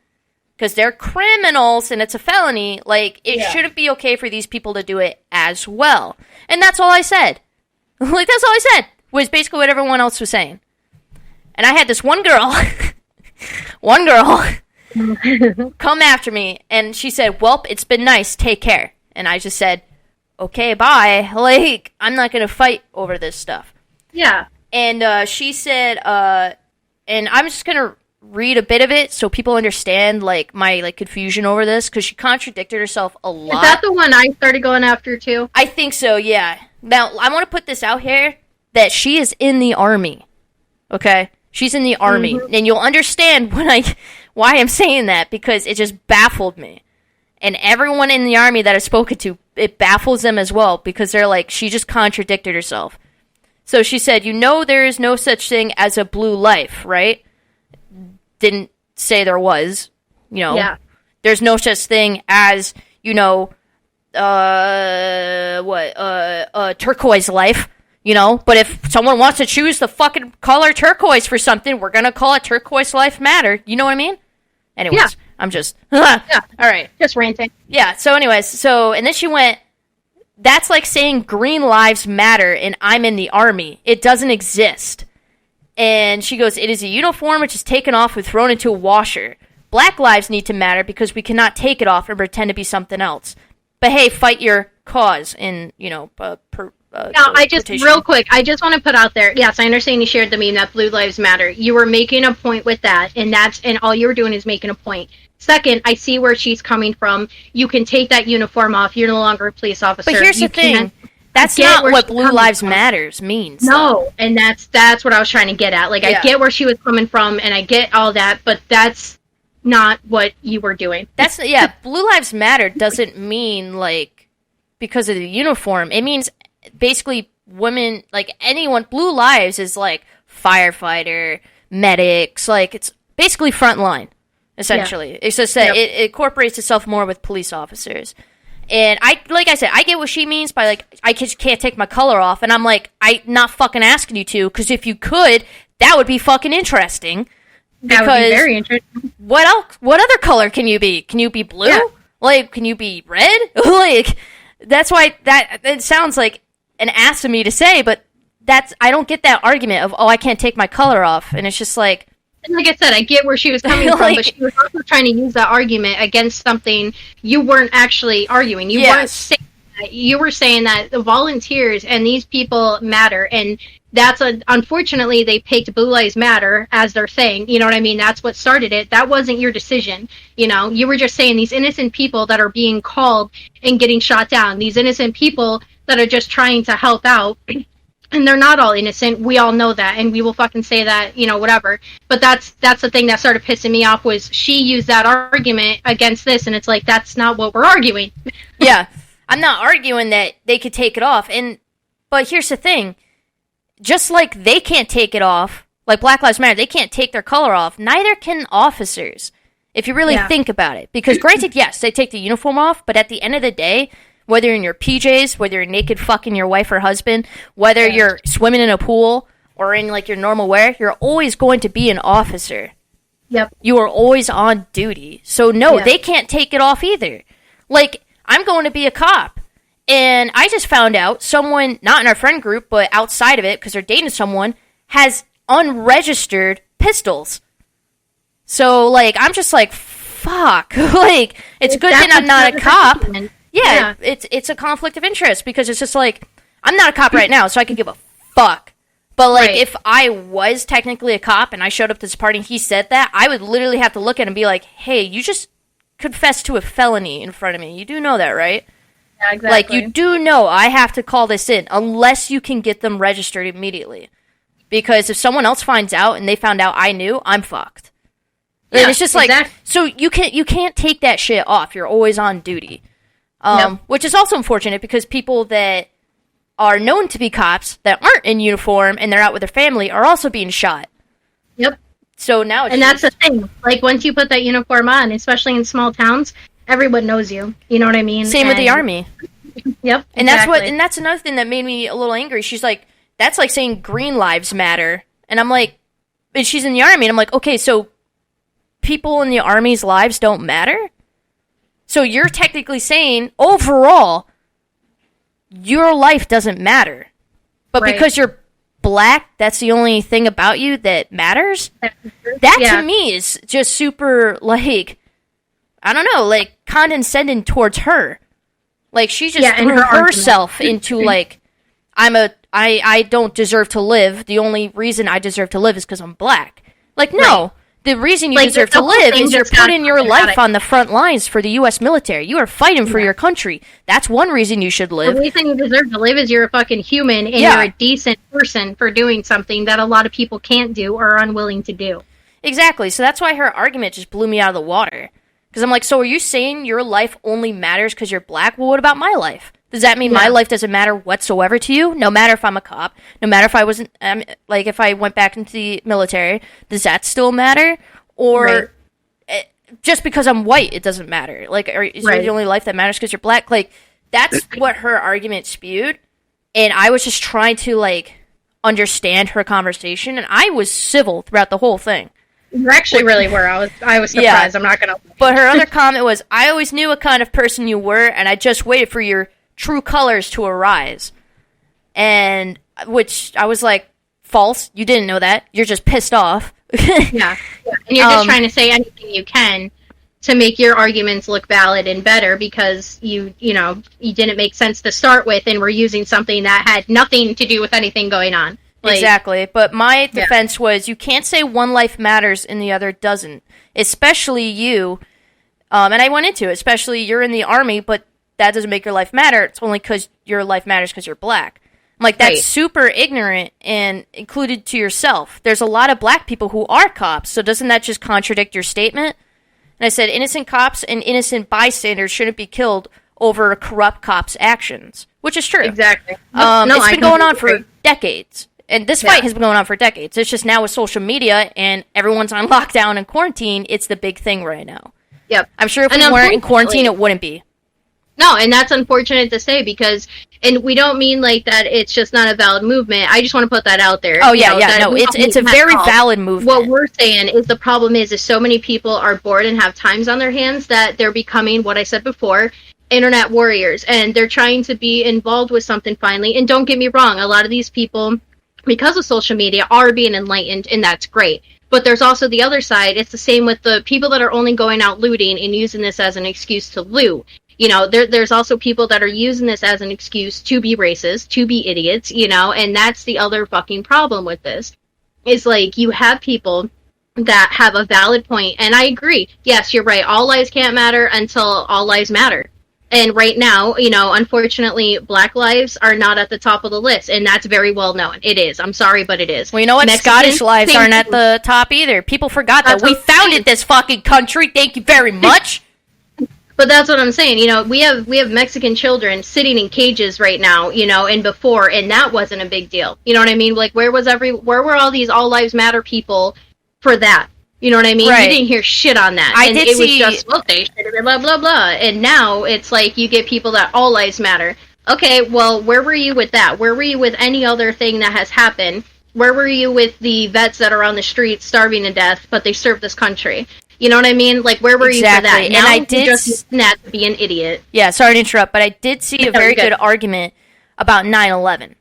because they're criminals and it's a felony. Like, it shouldn't be okay for these people to do it as well. And that's all I said. Like, that's all I said. Was basically what everyone else was saying. And I had this one girl come after me, and she said, welp, it's been nice, take care. And I just said, okay, bye. Like, I'm not going to fight over this stuff. Yeah. And she said, and I'm just going to read a bit of it so people understand, like, my, like, confusion over this, because she contradicted herself a lot. Is that the one I started going after, too? I think so, yeah. Now, I want to put this out here, that she is in the army, okay? She's in the army, and you'll understand why I'm saying that, because it just baffled me. And everyone in the army that I've spoken to, it baffles them as well, because they're like, she just contradicted herself. So she said, you know there is no such thing as a blue life, right? Didn't say there was, you know. Yeah. There's no such thing as, you know, turquoise life. You know, but if someone wants to choose the fucking color turquoise for something, we're gonna call it turquoise life matter. You know what I mean? Anyways, I'm just... Yeah. All right. Just ranting. Yeah, so anyways, and then she went, that's like saying green lives matter and I'm in the army. It doesn't exist. And she goes, it is a uniform which is taken off and thrown into a washer. Black lives need to matter because we cannot take it off and pretend to be something else. But hey, fight your cause in, you know, now, real quick, I just want to put out there, yes, I understand you shared the meme that blue lives matter. You were making a point with that, and all you were doing is making a point. Second, I see where she's coming from. You can take that uniform off. You're no longer a police officer. But here's the thing. That's not what blue lives matters means. No, and that's what I was trying to get at. Like, I get where she was coming from, and I get all that, but that's not what you were doing. Blue lives matter doesn't mean, like, because of the uniform. It means basically women, like anyone, blue lives is like firefighter, medics, like it's basically front line, essentially. It's just that it incorporates itself more with police officers. And like I said, I get what she means by like, I just can't take my color off. And I'm like, I'm not fucking asking you to, because if you could, that would be fucking interesting. That would be very interesting. What else? What other color can you be? Can you be blue? Yeah. Like, can you be red? Like, that's why it sounds like an ass of me to say, but I don't get that argument of, I can't take my color off. And it's just like... And like I said, I get where she was coming from, but she was also trying to use that argument against something you weren't actually arguing. You weren't saying that. You were saying that the volunteers and these people matter, and unfortunately, they picked Blue Lives Matter as their thing. You know what I mean? That's what started it. That wasn't your decision. You know, you were just saying these innocent people that are being called and getting shot down, these innocent people that are just trying to help out, and they're not all innocent. We all know that, and we will fucking say that, you know, whatever. But that's the thing that started pissing me off, was she used that argument against this, and it's like, that's not what we're arguing. Yeah, I'm not arguing that they could take it off, but here's the thing. Just like they can't take it off, like Black Lives Matter, they can't take their color off, neither can officers. If you really think about it. Because granted, yes, they take the uniform off, but at the end of the day, whether you're in your PJs, whether you're naked fucking your wife or husband, whether you're swimming in a pool or in like your normal wear, you're always going to be an officer. Yep. You are always on duty. So no, they can't take it off either. Like, I'm going to be a cop. And I just found out someone, not in our friend group, but outside of it, because they're dating someone, has unregistered pistols. So, like, I'm just like, fuck. Like, it's good that I'm not a cop. Yeah, it's a conflict of interest, because it's just like, I'm not a cop right now, so I can give a fuck. But, like, if I was technically a cop and I showed up to this party and he said that, I would literally have to look at him and be like, hey, you just confessed to a felony in front of me. You do know that, right? Yeah, exactly. Like, you do know I have to call this in unless you can get them registered immediately. Because if someone else finds out and they found out I knew, I'm fucked. And it's just like, so you can't take that shit off. You're always on duty. Which is also unfortunate because people that are known to be cops that aren't in uniform and they're out with their family are also being shot. Yep. So now it's that's the thing. Like, once you put that uniform on, especially in small towns, everyone knows you. You know what I mean? Same with the army. Yep. And that's another thing that made me a little angry. She's like, that's like saying green lives matter. And I'm like, and she's in the army, and I'm like, okay, so people in the army's lives don't matter? So you're technically saying, overall, your life doesn't matter. But because you're black, that's the only thing about you that matters? That to me is just super, like, I don't know, like, condescending towards her. Like, she just threw herself into, like, I don't deserve to live. The only reason I deserve to live is because I'm black. Like, no. The reason you deserve to live is you're putting your life on the front lines for the U.S. military. You are fighting for your country. That's one reason you should live. The reason you deserve to live is you're a fucking human and you're a decent person for doing something that a lot of people can't do or are unwilling to do. Exactly. So that's why her argument just blew me out of the water. Because I'm like, so are you saying your life only matters because you're black? Well, what about my life? Does that mean my life doesn't matter whatsoever to you? No matter if I'm a cop, no matter if I wasn't, like, if I went back into the military, does that still matter? Or just because I'm white, it doesn't matter? Like, is your the only life that matters because you're black? Like, that's what her argument spewed. And I was just trying to, like, understand her conversation. And I was civil throughout the whole thing. You actually really were. I was surprised. I'm not going to. But her other comment was, I always knew what kind of person you were, and I just waited for your true colors to arise. And, which I was like, false. You didn't know that. You're just pissed off. And you're just trying to say anything you can to make your arguments look valid and better because you didn't make sense to start with and were using something that had nothing to do with anything going on. Like, exactly. But my defense was, you can't say one life matters and the other doesn't. Especially you. And I went into it. Especially you're in the army, but that doesn't make your life matter. It's only because your life matters because you're black. I'm like, that's super ignorant and included to yourself. There's a lot of black people who are cops, so doesn't that just contradict your statement? And I said, innocent cops and innocent bystanders shouldn't be killed over corrupt cops' actions, which is true. Exactly. It's been going on for decades. And this fight has been going on for decades. It's just now with social media and everyone's on lockdown and quarantine, it's the big thing right now. Yep. I'm sure if we weren't in quarantine, it wouldn't be. No, and that's unfortunate to say because, and we don't mean like that it's just not a valid movement. I just want to put that out there. Oh, yeah, no, it's a very valid movement. What we're saying is the problem is so many people are bored and have times on their hands that they're becoming, what I said before, internet warriors. And they're trying to be involved with something finally. And don't get me wrong, a lot of these people, because of social media, are being enlightened, and that's great. But there's also the other side. It's the same with the people that are only going out looting and using this as an excuse to loot. You know, there's also people that are using this as an excuse to be racist, to be idiots, you know, and that's the other fucking problem with this. Is like, you have people that have a valid point, and I agree. Yes, you're right. All lives can't matter until all lives matter. And right now, you know, unfortunately, black lives are not at the top of the list, and that's very well known. It is. I'm sorry, but it is. Well, you know what? Scottish lives aren't at the top either. People forgot that we founded this fucking country. Thank you very much. But that's what I'm saying. You know, we have Mexican children sitting in cages right now, you know, and before, and that wasn't a big deal. You know what I mean? Like, where were all these all lives matter people for that? You know what I mean? Right. You didn't hear shit on that. I and did it see- was just, well, they should have been blah, blah, blah. And now it's like you get people that all lives matter. Okay, well, where were you with that? Where were you with any other thing that has happened? Where were you with the vets that are on the streets starving to death, but they serve this country? You know what I mean? Like, where were you for that? And now I did you're just not to be an idiot. Yeah, sorry to interrupt, but I did see a very good argument about 9/11.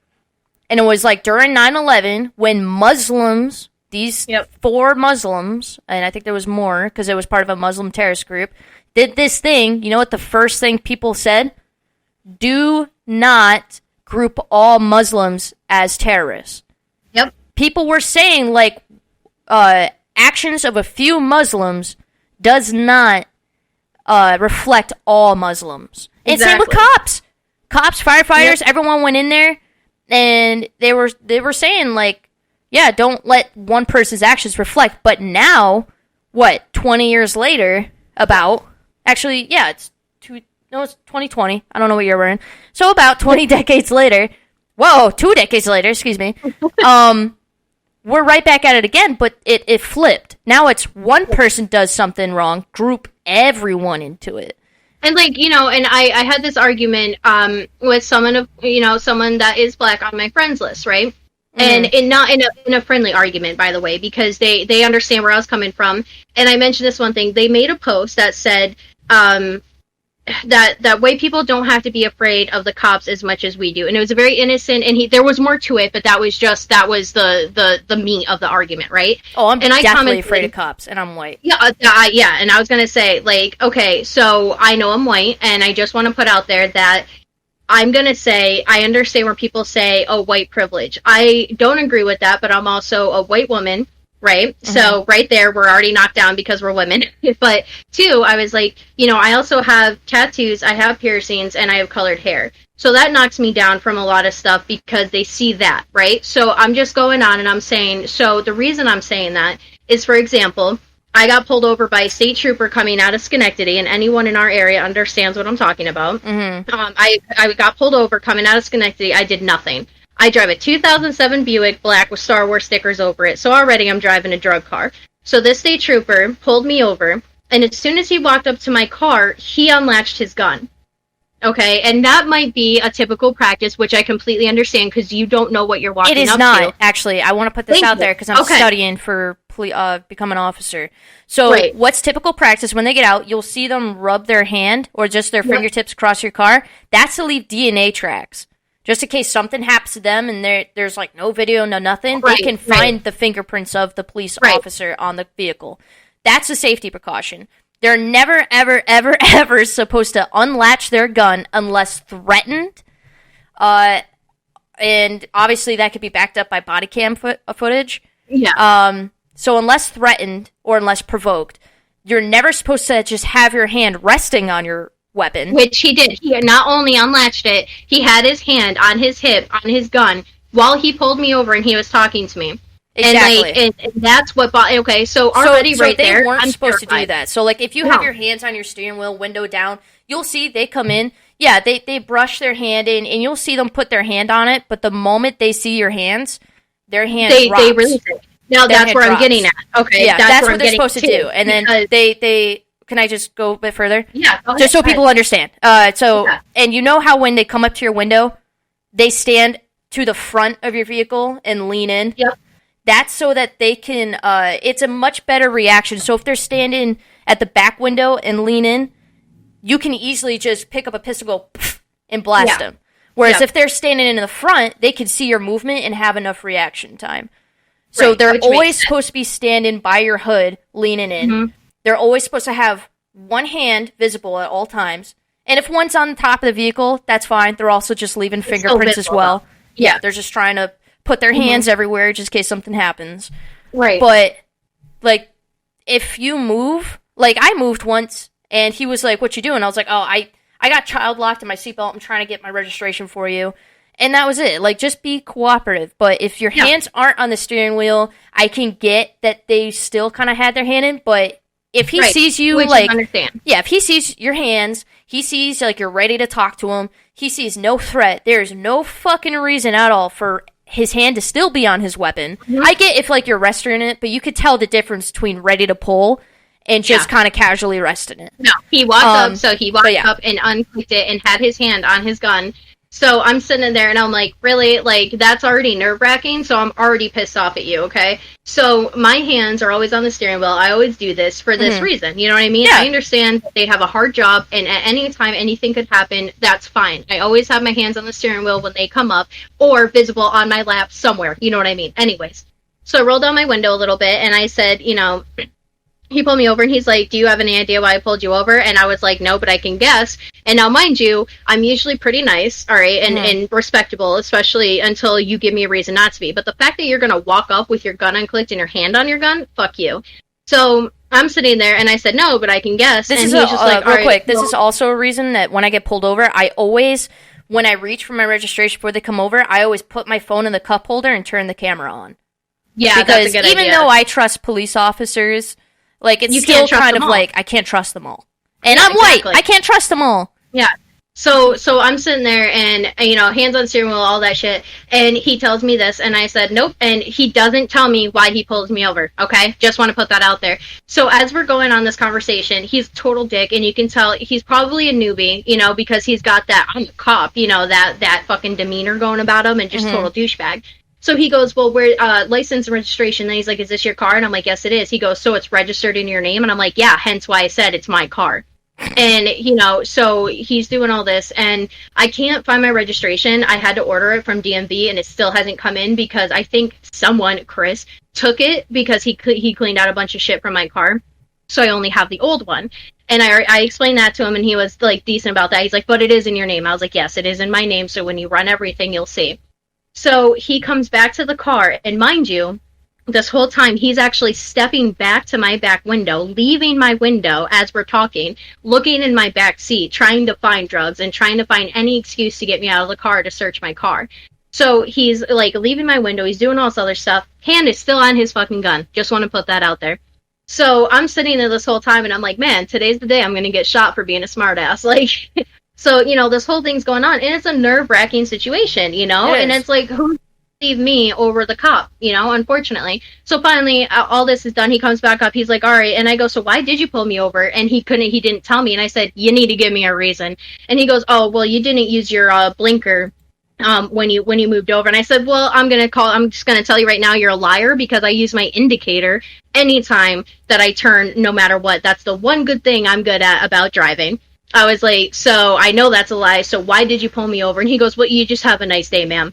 And it was like during 9/11 when Muslims, these 4 Muslims, and I think there was more because it was part of a Muslim terrorist group, did this thing. You know what the first thing people said? Do not group all Muslims as terrorists. Yep. People were saying, like, actions of a few Muslims does not reflect all Muslims. And same with cops. Cops, firefighters, everyone went in there, and they were saying, like, yeah, don't let one person's actions reflect. But now, 20 years later, it's 2020. I don't know what year we're in. So about 20 decades later, 2 decades later, excuse me, we're right back at it again, but it flipped. Now it's one person does something wrong, group everyone into it. And like, you know, and I had this argument with someone that is black on my friends list, right? And not in a friendly argument, by the way, because they understand where I was coming from. And I mentioned this one thing. They made a post that said that white people don't have to be afraid of the cops as much as we do. And it was a very innocent, and there was more to it, but that was the meat of the argument, right? Oh, I'm definitely afraid of cops, and I'm white. Yeah, and I was going to say, like, okay, so I know I'm white, and I just want to put out there that I'm going to say, I understand where people say, oh, white privilege. I don't agree with that, but I'm also a white woman, right? Mm-hmm. So right there, we're already knocked down because we're women. But 2, I was like, you know, I also have tattoos, I have piercings, and I have colored hair. So that knocks me down from a lot of stuff because they see that, right? So I'm just going on and I'm saying, so the reason I'm saying that is, for example, I got pulled over by a state trooper coming out of Schenectady, and anyone in our area understands what I'm talking about. Mm-hmm. I got pulled over coming out of Schenectady. I did nothing. I drive a 2007 Buick black with Star Wars stickers over it, so already I'm driving a drug car. So this state trooper pulled me over, and as soon as he walked up to my car, he unlatched his gun. Okay, and that might be a typical practice, which I completely understand because you don't know what you're walking up to. It is not, actually. I want to put this out there because I'm studying for become an officer. So what's typical practice when they get out, you'll see them rub their hand or just their fingertips across your car. That's to leave DNA tracks. Just in case something happens to them and there's like no video, no nothing, they can find the fingerprints of the police officer on the vehicle. That's a safety precaution. They're never, ever, ever, ever supposed to unlatch their gun unless threatened. And obviously that could be backed up by body cam footage. Yeah. So unless threatened or unless provoked, you're never supposed to just have your hand resting on your weapon. Which he did. He not only unlatched it, he had his hand on his hip, on his gun, while he pulled me over and he was talking to me. Exactly. And that's what... Okay, so already so right they there, weren't I'm supposed terrified. to do that. So, like, if you have your hands on your steering wheel, window down, you'll see they come in. Yeah, they brush their hand in, and you'll see them put their hand on it. But the moment they see your hands, their hand drops. They release it. Now, that's where I'm getting at. Okay, yeah, that's what they're supposed to do. And then they... Can I just go a bit further? Yeah, go ahead, just so people understand. And you know how when they come up to your window, they stand to the front of your vehicle and lean in? Yep. That's so that they can, it's a much better reaction. So if they're standing at the back window and lean in, you can easily just pick up a pistol, go, pff, and blast them. Whereas if they're standing in the front, they can see your movement and have enough reaction time. So they're always supposed to be standing by your hood, leaning in. Mm-hmm. They're always supposed to have one hand visible at all times. And if one's on the top of the vehicle, that's fine. They're also just leaving fingerprints as well. Yeah, they're just trying to put their hands everywhere just in case something happens. Right. But, like, if you move... Like, I moved once, and he was like, what you doing? I was like, oh, I got child locked in my seatbelt. I'm trying to get my registration for you. And that was it. Like, just be cooperative. But if your hands aren't on the steering wheel, I can get that they still kind of had their hand in, but... If he sees you, like, if he sees your hands, he sees, like, you're ready to talk to him, he sees no threat, there's no fucking reason at all for his hand to still be on his weapon. Mm-hmm. I get if, like, you're resting it, but you could tell the difference between ready to pull and just kind of casually resting it. No, he walked up and unclicked it and had his hand on his gun. So I'm sitting there and I'm like, really? Like, that's already nerve-wracking, so I'm already pissed off at you, okay? So my hands are always on the steering wheel. I always do this for this reason. You know what I mean? Yeah. I understand they have a hard job, and at any time anything could happen. That's fine. I always have my hands on the steering wheel when they come up or visible on my lap somewhere. You know what I mean? Anyways. So I rolled down my window a little bit, and I said, you know... He pulled me over and he's like, do you have any idea why I pulled you over? And I was like, no, but I can guess. And now, mind you, I'm usually pretty nice, all right, and respectable, especially until you give me a reason not to be. But the fact that you're going to walk up with your gun unclicked and your hand on your gun, fuck you. So I'm sitting there and I said, no, but I can guess. This and is he's just like, real quick, this is also a reason that when I get pulled over, I always, when I reach for my registration before they come over, I always put my phone in the cup holder and turn the camera on. Yeah, because that's a good even idea. though I trust police officers... Like, it's still kind of like, I can't trust them all. And I'm white! I can't trust them all! Yeah. So I'm sitting there and, you know, hands on steering wheel, all that shit, and he tells me this, and I said, nope, and he doesn't tell me why he pulls me over, okay? Just want to put that out there. So as we're going on this conversation, he's total dick, and you can tell he's probably a newbie, you know, because he's got that, I'm a cop, you know, that fucking demeanor going about him, and just total douchebag. So he goes, well, where, license and registration. Then he's like, is this your car? And I'm like, yes, it is. He goes, so it's registered in your name? And I'm like, yeah, hence why I said it's my car. And, you know, so he's doing all this, and I can't find my registration. I had to order it from DMV, and it still hasn't come in because I think someone, Chris, took it because he cleaned out a bunch of shit from my car. So I only have the old one. And I explained that to him, and he was, like, decent about that. He's like, but it is in your name. I was like, yes, it is in my name, so when you run everything, you'll see. So he comes back to the car, and mind you, this whole time he's actually stepping back to my back window, leaving my window as we're talking, looking in my back seat, trying to find drugs and trying to find any excuse to get me out of the car to search my car. So he's like leaving my window, he's doing all this other stuff. Hand is still on his fucking gun. Just want to put that out there. So I'm sitting there this whole time, and I'm like, man, today's the day I'm going to get shot for being a smartass. Like... So, you know, this whole thing's going on, and it's a nerve-wracking situation, you know? And it's like, who leave me over the cop, you know, unfortunately. So finally, all this is done. He comes back up. He's like, all right. And I go, so why did you pull me over? And he didn't tell me. And I said, you need to give me a reason. And he goes, oh, well, you didn't use your blinker when you moved over. And I said, well, I'm just going to tell you right now you're a liar because I use my indicator anytime that I turn, no matter what. That's the one good thing I'm good at about driving. I was like, so I know that's a lie, so why did you pull me over? And he goes, well, you just have a nice day, ma'am.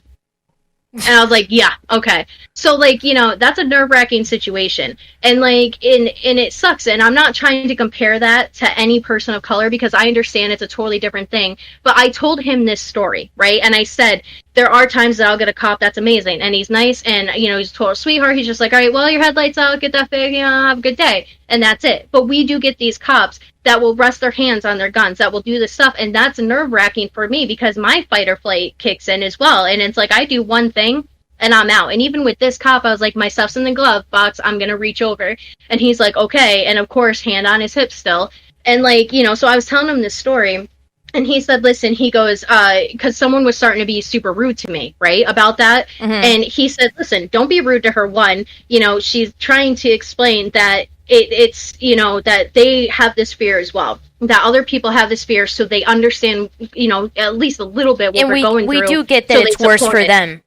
And I was like, yeah, okay. So, like, you know, that's a nerve-wracking situation. And, like, and it sucks. And I'm not trying to compare that to any person of color because I understand it's a totally different thing. But I told him this story, right? And I said, there are times that I'll get a cop that's amazing. And he's nice and, you know, he's a total sweetheart. He's just like, all right, well, your headlights out, get that fixed, you know, have a good day. And that's it. But we do get these cops that will rest their hands on their guns, that will do this stuff, and that's nerve-wracking for me because my fight or flight kicks in as well, and it's like I do one thing, and I'm out. And even with this cop, I was like, my stuff's in the glove box, I'm gonna reach over. And he's like, okay, and of course, hand on his hip still. And like, you know, so I was telling him this story, and he said, listen, he goes, because someone was starting to be super rude to me, right, about that, and he said, listen, don't be rude to her, one, you know, she's trying to explain that it's, you know, that they have this fear as well, that other people have this fear, so they understand, you know, at least a little bit what we're going through. We do get that it's worse for them.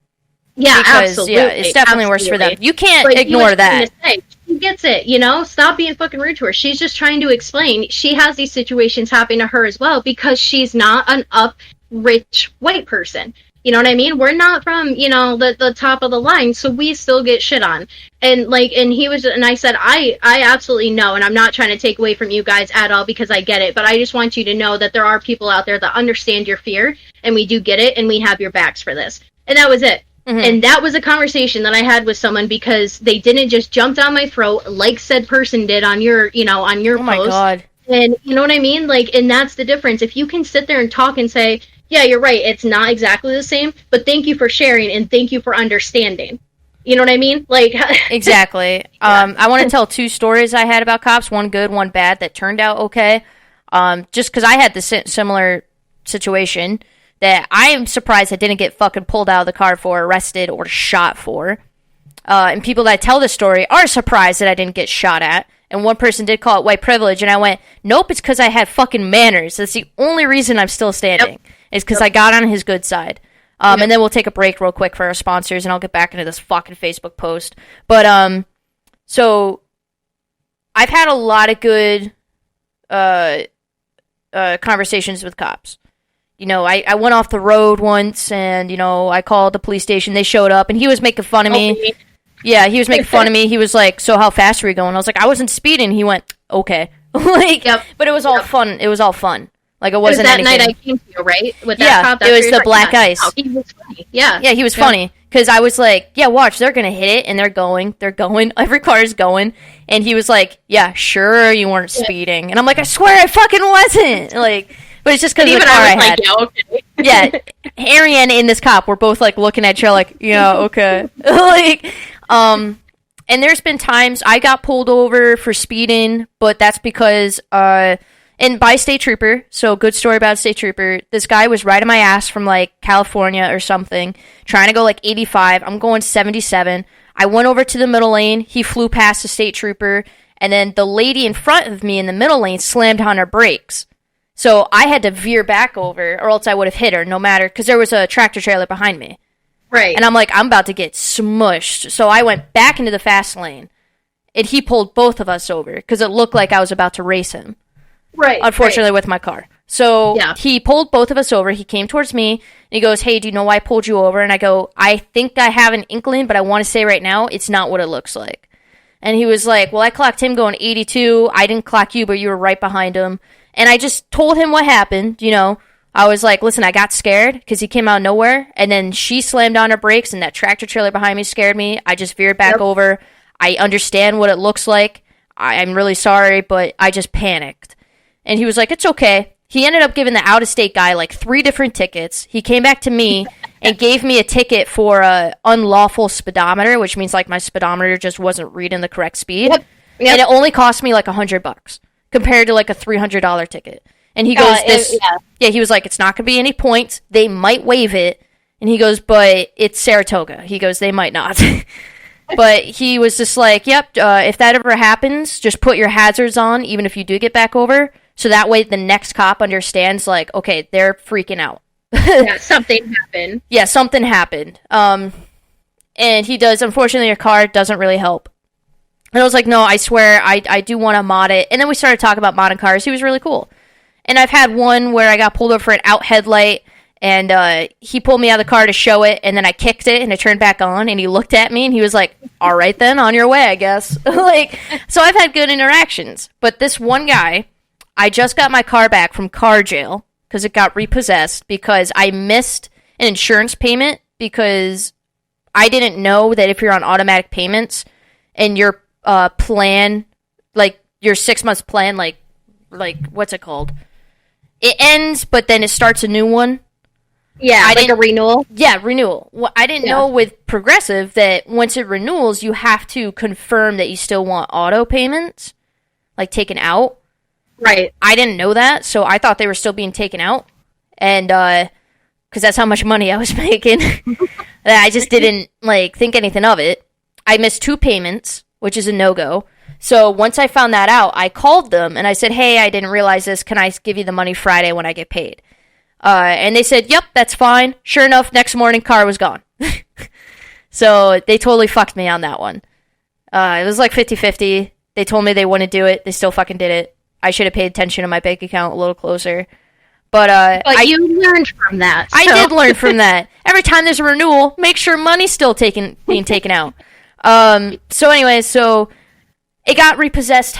Yeah, because, absolutely. Yeah, it's definitely worse for them. You can't ignore that. She gets it, you know? Stop being fucking rude to her. She's just trying to explain. She has these situations happen to her as well because she's not an rich white person. You know what I mean? We're not from, you know, the top of the line, so we still get shit on. And like, and he was, and I said, I absolutely know, and I'm not trying to take away from you guys at all because I get it, but I just want you to know that there are people out there that understand your fear, and we do get it, and we have your backs for this. And that was it. And that was a conversation that I had with someone because they didn't just jump down my throat like said person did on your, you know, on your post. Oh my God. And you know what I mean? Like, and that's the difference. If you can sit there and talk and say, yeah, you're right, it's not exactly the same, but thank you for sharing and thank you for understanding. You know what I mean? Like Exactly. I want to tell two stories I had about cops, one good, one bad, that turned out okay. Just because I had the similar situation that I am surprised I didn't get fucking pulled out of the car for, arrested, or shot for. And people that tell this story are surprised that I didn't get shot at. And one person did call it white privilege, and I went, nope, it's because I had fucking manners. That's the only reason I'm still standing, is because I got on his good side. And then we'll take a break real quick for our sponsors, and I'll get back into this fucking Facebook post. But, so, I've had a lot of good conversations with cops. You know, I went off the road once, and, you know, I called the police station. They showed up, and he was making fun of me. Yeah, he was making fun of me. He was like, so how fast were you going? I was like, I wasn't speeding. He went, okay. Like, but it was all fun. It was all fun. Like, it wasn't anything. It was that night I came to you, right? With that cop? It was the black ice. Oh, he was funny. Yeah. Yeah, he was funny. Because I was like, yeah, watch, they're going to hit it, and they're going. Every car is going. And he was like, yeah, sure, you weren't speeding. And I'm like, I swear I fucking wasn't. Like, but it's just because of the car I had. Yeah, okay. Yeah, Ariane and this cop were both, like, looking at each other like, yeah, okay. Like, and there's been times I got pulled over for speeding, but that's because, and by a state trooper, so good story about a state trooper, this guy was riding my ass from, like, California or something, trying to go, like, 85, I'm going 77, I went over to the middle lane, he flew past the state trooper, and then the lady in front of me in the middle lane slammed on her brakes. So I had to veer back over, or else I would have hit her, no matter, because there was a tractor trailer behind me. Right. And I'm like, I'm about to get smushed. So I went back into the fast lane, and he pulled both of us over, because it looked like I was about to race him. Right. Unfortunately, with my car. So he pulled both of us over. He came towards me, and he goes, hey, do you know why I pulled you over? And I go, I think I have an inkling, but I want to say right now, it's not what it looks like. And he was like, well, I clocked him going 82. I didn't clock you, but you were right behind him. And I just told him what happened, you know. I was like, listen, I got scared because he came out of nowhere. And then she slammed on her brakes, and that tractor trailer behind me scared me. I just veered back over. I understand what it looks like. I'm really sorry, but I just panicked. And he was like, it's okay. He ended up giving the out-of-state guy, like, 3 different tickets. He came back to me and gave me a ticket for a unlawful speedometer, which means, like, my speedometer just wasn't reading the correct speed. And it only cost me, like, $100 compared to, like, a $300 ticket. And he goes, he was like, it's not going to be any points. They might waive it. And he goes, but it's Saratoga. He goes, they might not. But he was just like, yep, if that ever happens, just put your hazards on, even if you do get back over. So that way the next cop understands, like, okay, they're freaking out. Yeah, something happened. Yeah, something happened. And he does, unfortunately, your car doesn't really help. And I was like, no, I swear, I do want to mod it. And then we started talking about modding cars. He was really cool. And I've had one where I got pulled over for an out headlight, and he pulled me out of the car to show it, and then I kicked it, and it turned back on, and he looked at me, and he was like, all right then, on your way, I guess. Like, so I've had good interactions. But this one guy, I just got my car back from car jail, because it got repossessed, because I missed an insurance payment, because I didn't know that if you're on automatic payments, and your plan, like, your 6 months plan, like, what's it called? It ends, but then it starts a new one. Yeah, like a renewal? Yeah, renewal. Well, I didn't know with Progressive that once it renewals, you have to confirm that you still want auto payments, like taken out. Right. I didn't know that, so I thought they were still being taken out. And, because that's how much money I was making. I just didn't, like, think anything of it. I missed 2 payments, which is a no-go. So once I found that out, I called them, and I said, hey, I didn't realize this. Can I give you the money Friday when I get paid? And they said, yep, that's fine. Sure enough, next morning, car was gone. So they totally fucked me on that one. It was like 50-50. They told me they wouldn't do it. They still fucking did it. I should have paid attention to my bank account a little closer. But you learned from that. So. I did learn from that. Every time there's a renewal, make sure money's still being taken out. So anyway, so it got repossessed.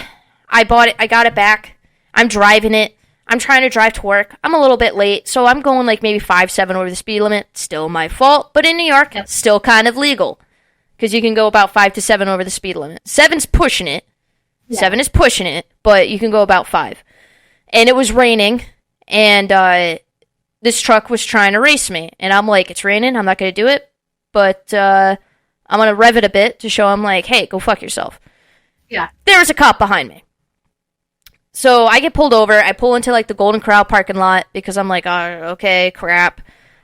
I bought it. I got it back. I'm driving it. I'm trying to drive to work. I'm a little bit late, so I'm going like maybe 5-7 over the speed limit. Still my fault, but in New York, still kind of legal. Because you can go about 5 to 7 over the speed limit. 7's pushing it. Yeah. 7 is pushing it, but you can go about 5. And it was raining, and this truck was trying to race me. And I'm like, it's raining, I'm not going to do it, but I'm going to rev it a bit to show him, like, hey, go fuck yourself. Yeah. There was a cop behind me. So I get pulled over. I pull into like the Golden Corral parking lot because I'm like, oh, okay, crap.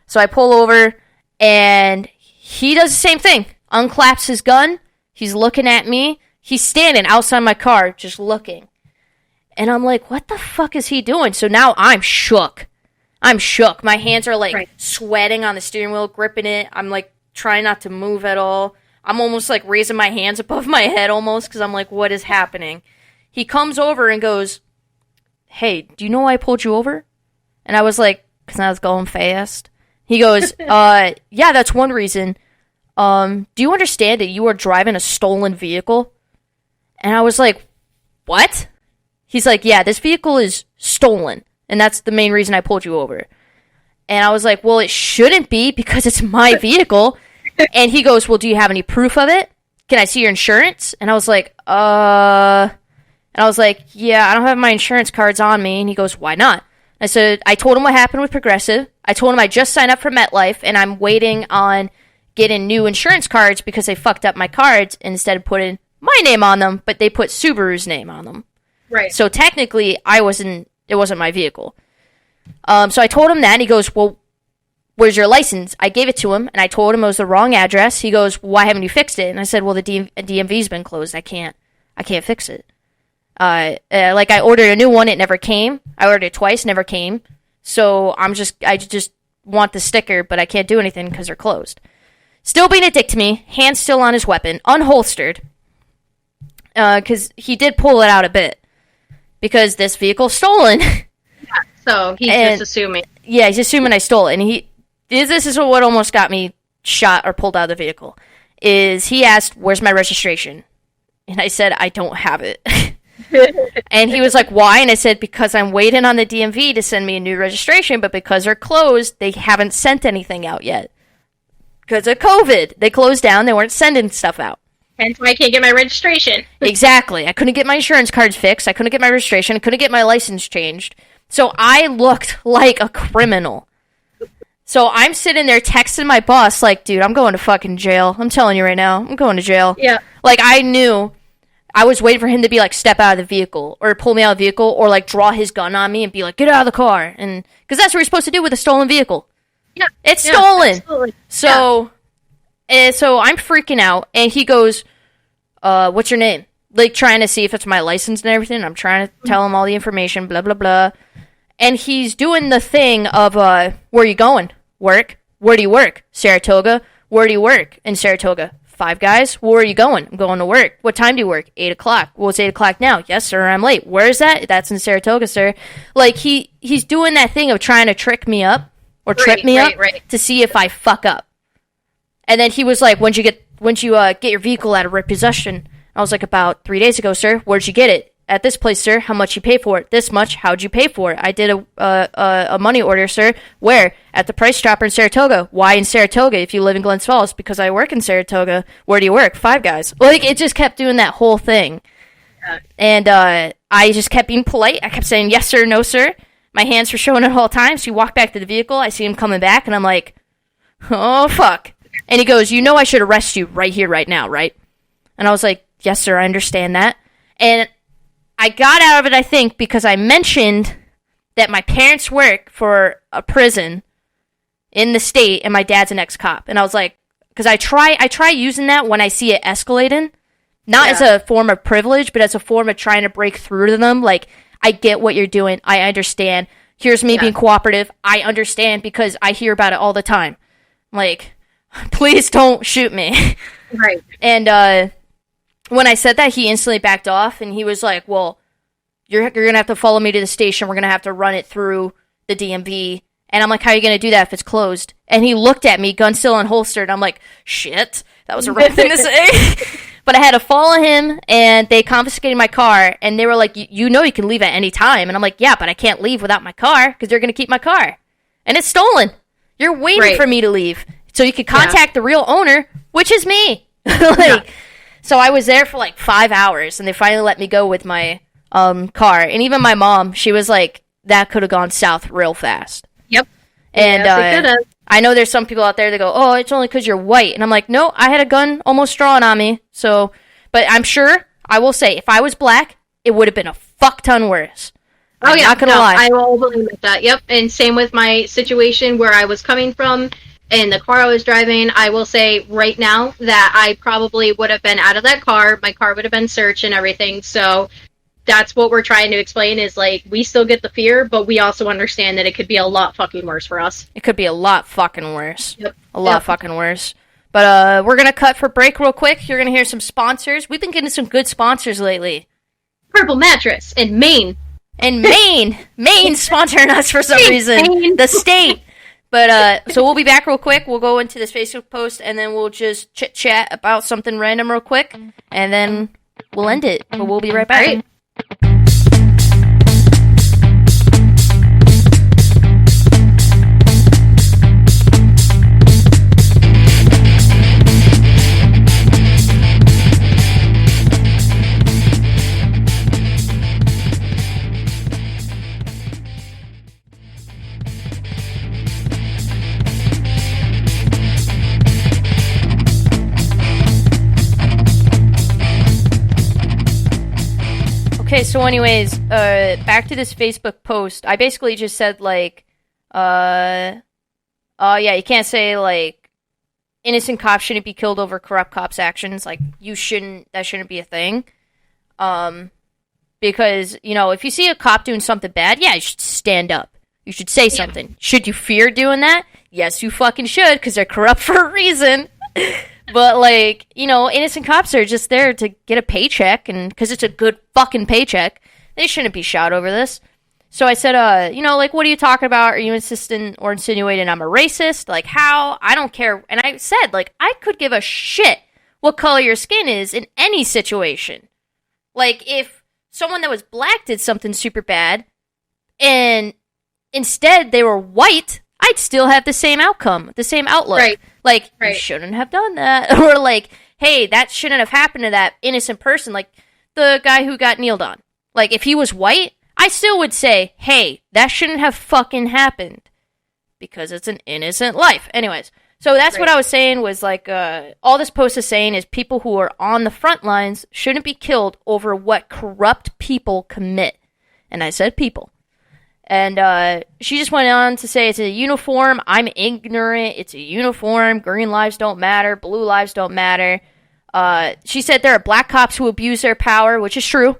So I pull over and he does the same thing. Unclaps his gun. He's looking at me. He's standing outside my car just looking. And I'm like, what the fuck is he doing? So now I'm shook. My hands are like sweating on the steering wheel, gripping it. I'm like trying not to move at all. I'm almost like raising my hands above my head almost because I'm like, what is happening? He comes over and goes, hey, do you know why I pulled you over? And I was like, because I was going fast. He goes, yeah, that's one reason. Do you understand that you are driving a stolen vehicle? And I was like, what? He's like, yeah, this vehicle is stolen. And that's the main reason I pulled you over. And I was like, well, it shouldn't be because it's my vehicle. And he goes, well, do you have any proof of it? Can I see your insurance? And I was like, yeah, I don't have my insurance cards on me. And he goes, why not? I said, I told him what happened with Progressive. I told him I just signed up for MetLife and I'm waiting on getting new insurance cards because they fucked up my cards and instead of putting my name on them, but they put Subaru's name on them. Right. So technically, it wasn't my vehicle. So I told him that, and he goes, well, where's your license? I gave it to him, and I told him it was the wrong address. He goes, why haven't you fixed it? And I said, well, the DMV's been closed. I can't fix it. I ordered a new one. It never came. I ordered it twice, never came. So I just want the sticker, but I can't do anything because they're closed. Still being a dick to me, hand still on his weapon, unholstered, because he did pull it out a bit, because this vehicle's stolen. Yeah, so he's just assuming. Yeah, he's assuming I stole it, and this is what almost got me shot or pulled out of the vehicle, is he asked, where's my registration? And I said, I don't have it. And he was like, why? And I said, because I'm waiting on the DMV to send me a new registration, but because they're closed, they haven't sent anything out yet. Because of COVID. They closed down. They weren't sending stuff out. Hence why I can't get my registration. Exactly. I couldn't get my insurance cards fixed. I couldn't get my registration. I couldn't get my license changed. So I looked like a criminal. So I'm sitting there texting my boss like, dude, I'm going to fucking jail. I'm telling you right now. I'm going to jail. Yeah. Like, I knew I was waiting for him to be like, step out of the vehicle or pull me out of the vehicle or like draw his gun on me and be like, get out of the car. And because that's what you're supposed to do with a stolen vehicle. Yeah. It's stolen. Absolutely. So, so I'm freaking out, and he goes, what's your name? Like, trying to see if it's my license and everything. I'm trying to tell him all the information, blah, blah, blah. And he's doing the thing of, where are you going? Work. Where do you work? Saratoga. Where do you work? In Saratoga. Five Guys. Where are you going? I'm going to work. What time do you work? 8 o'clock. Well, it's 8 o'clock now. Yes, sir, I'm late. Where is that? That's in Saratoga, sir. Like, he's doing that thing of trying to trick me up. Or trip me up to see if I fuck up. And then he was like, when'd you get your vehicle out of repossession? I was like, about 3 days ago, sir. Where'd you get it? At this place, sir. How much you pay for it? This much. How'd you pay for it? I did a money order, sir. Where? At the Price Chopper in Saratoga. Why in Saratoga if you live in Glens Falls? Because I work in Saratoga. Where do you work? Five Guys. Like, it just kept doing that whole thing. Yeah. And I just kept being polite. I kept saying, yes, sir, no, sir. My hands were showing at all times. He walked back to the vehicle. I see him coming back, and I'm like, oh, fuck. And he goes, you know I should arrest you right here, right now, right? And I was like, yes, sir, I understand that. And I got out of it, I think, because I mentioned that my parents work for a prison in the state, and my dad's an ex-cop. And I was like, because I try using that when I see it escalating, not as a form of privilege, but as a form of trying to break through to them, like, I get what you're doing. I understand. Here's me being cooperative. I understand because I hear about it all the time. Like, please don't shoot me. Right. And when I said that, he instantly backed off, and he was like, well, you're going to have to follow me to the station. We're going to have to run it through the DMV. And I'm like, how are you going to do that if it's closed? And he looked at me, gun still unholstered. I'm like, shit, that was a wrong thing to say. But I had to follow him, and they confiscated my car, and they were like, you know you can leave at any time. And I'm like, yeah, but I can't leave without my car, because they're going to keep my car. And it's stolen. You're waiting for me to leave, so you could contact the real owner, which is me. So I was there for like 5 hours, and they finally let me go with my car. And even my mom, she was like, that could have gone south real fast. Yep. And I know there's some people out there that go, oh, it's only because you're white. And I'm like, no, I had a gun almost drawn on me. So, but I'm sure, I will say, if I was black, it would have been a fuck ton worse. Oh, I'm yeah. not gonna lie. I will admit that. Yep. And same with my situation where I was coming from and the car I was driving. I will say right now that I probably would have been out of that car. My car would have been searched and everything. So that's what we're trying to explain is, like, we still get the fear, but we also understand that it could be a lot fucking worse for us. It could be a lot fucking worse. Yep. A lot fucking worse. But we're going to cut for break real quick. You're going to hear some sponsors. We've been getting some good sponsors lately. Purple Mattress in Maine. And Maine sponsoring us for some reason. Maine. The state. But, so we'll be back real quick. We'll go into this Facebook post, and then we'll just chit-chat about something random real quick, and then we'll end it. But we'll be right back. All right. Okay, so anyways, back to this Facebook post. I basically just said, like, yeah, you can't say, like, innocent cops shouldn't be killed over corrupt cops' actions. Like, that shouldn't be a thing. Because, you know, if you see a cop doing something bad, yeah, you should stand up. You should say something. Yeah. Should you fear doing that? Yes, you fucking should, because they're corrupt for a reason. But, like, you know, innocent cops are just there to get a paycheck, and because it's a good fucking paycheck, they shouldn't be shot over this. So I said, you know, like, what are you talking about? Are you insisting or insinuating I'm a racist? Like, how? I don't care. And I said, like, I could give a shit what color your skin is in any situation. Like, if someone that was black did something super bad, and instead they were white, I'd still have the same outcome, the same outlook. Right. Like, you shouldn't have done that. Or like, hey, that shouldn't have happened to that innocent person. Like, the guy who got kneeled on. Like, if he was white, I still would say, hey, that shouldn't have fucking happened. Because it's an innocent life. Anyways, so that's what I was saying was, like, all this post is saying is people who are on the front lines shouldn't be killed over what corrupt people commit. And I said people. And she just went on to say it's a uniform. I'm ignorant. It's a uniform. Green lives don't matter. Blue lives don't matter. She said there are black cops who abuse their power, which is true.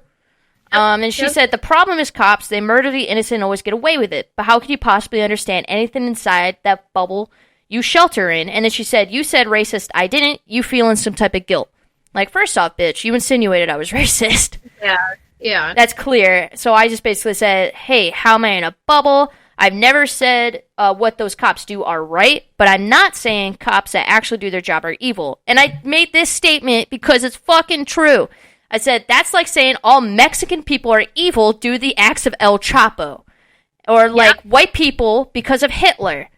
And she said the problem is cops. They murder the innocent and always get away with it. But how could you possibly understand anything inside that bubble you shelter in? And then she said, you said racist. I didn't. You feeling some type of guilt. Like, first off, bitch, you insinuated I was racist. Yeah. Yeah. That's clear. So I just basically said, hey, how am I in a bubble? I've never said what those cops do are right, but I'm not saying cops that actually do their job are evil. And I made this statement because it's fucking true. I said, that's like saying all Mexican people are evil due to the acts of El Chapo. Or like white people because of Hitler.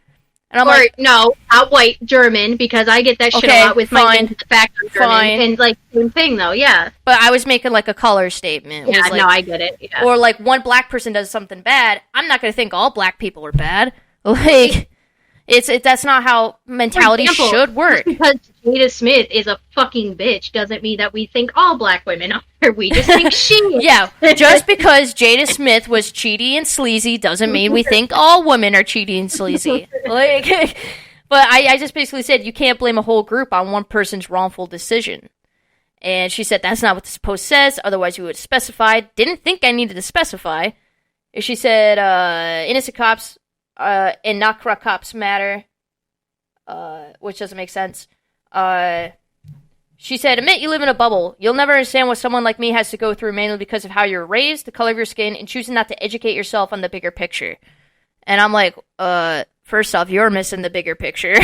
And I'm like, no, not white, German, because I get that shit a lot with my fact on German. And, like, same thing, though, yeah. But I was making, like, a color statement. Yeah, like, no, I get it, yeah. Or, like, one black person does something bad, I'm not going to think all black people are bad. Like, that's not how mentality should work. Just because Jada Smith is a fucking bitch doesn't mean that we think all black women are. We just think she is. Yeah, just because Jada Smith was cheaty and sleazy doesn't mean we think all women are cheaty and sleazy. Like, but I just basically said you can't blame a whole group on one person's wrongful decision. And she said that's not what this post says, otherwise you would have specified. Didn't think I needed to specify. She said innocent cops and not corrupt cops matter, which doesn't make sense. She said, admit you live in a bubble. You'll never understand what someone like me has to go through mainly because of how you're raised, the color of your skin, and choosing not to educate yourself on the bigger picture. And I'm like, first off, you're missing the bigger picture.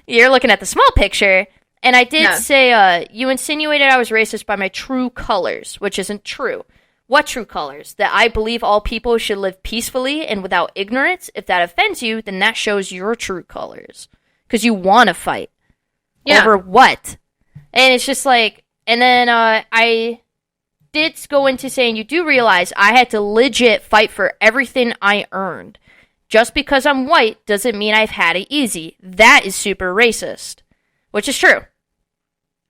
You're looking at the small picture. And I did say, you insinuated I was racist by my true colors, which isn't true. What true colors? That I believe all people should live peacefully and without ignorance. If that offends you, then that shows your true colors. Because you want to fight. Yeah. Over what? And it's just like, and then I did go into saying, you do realize I had to legit fight for everything I earned. Just because I'm white doesn't mean I've had it easy. That is super racist. Which is true.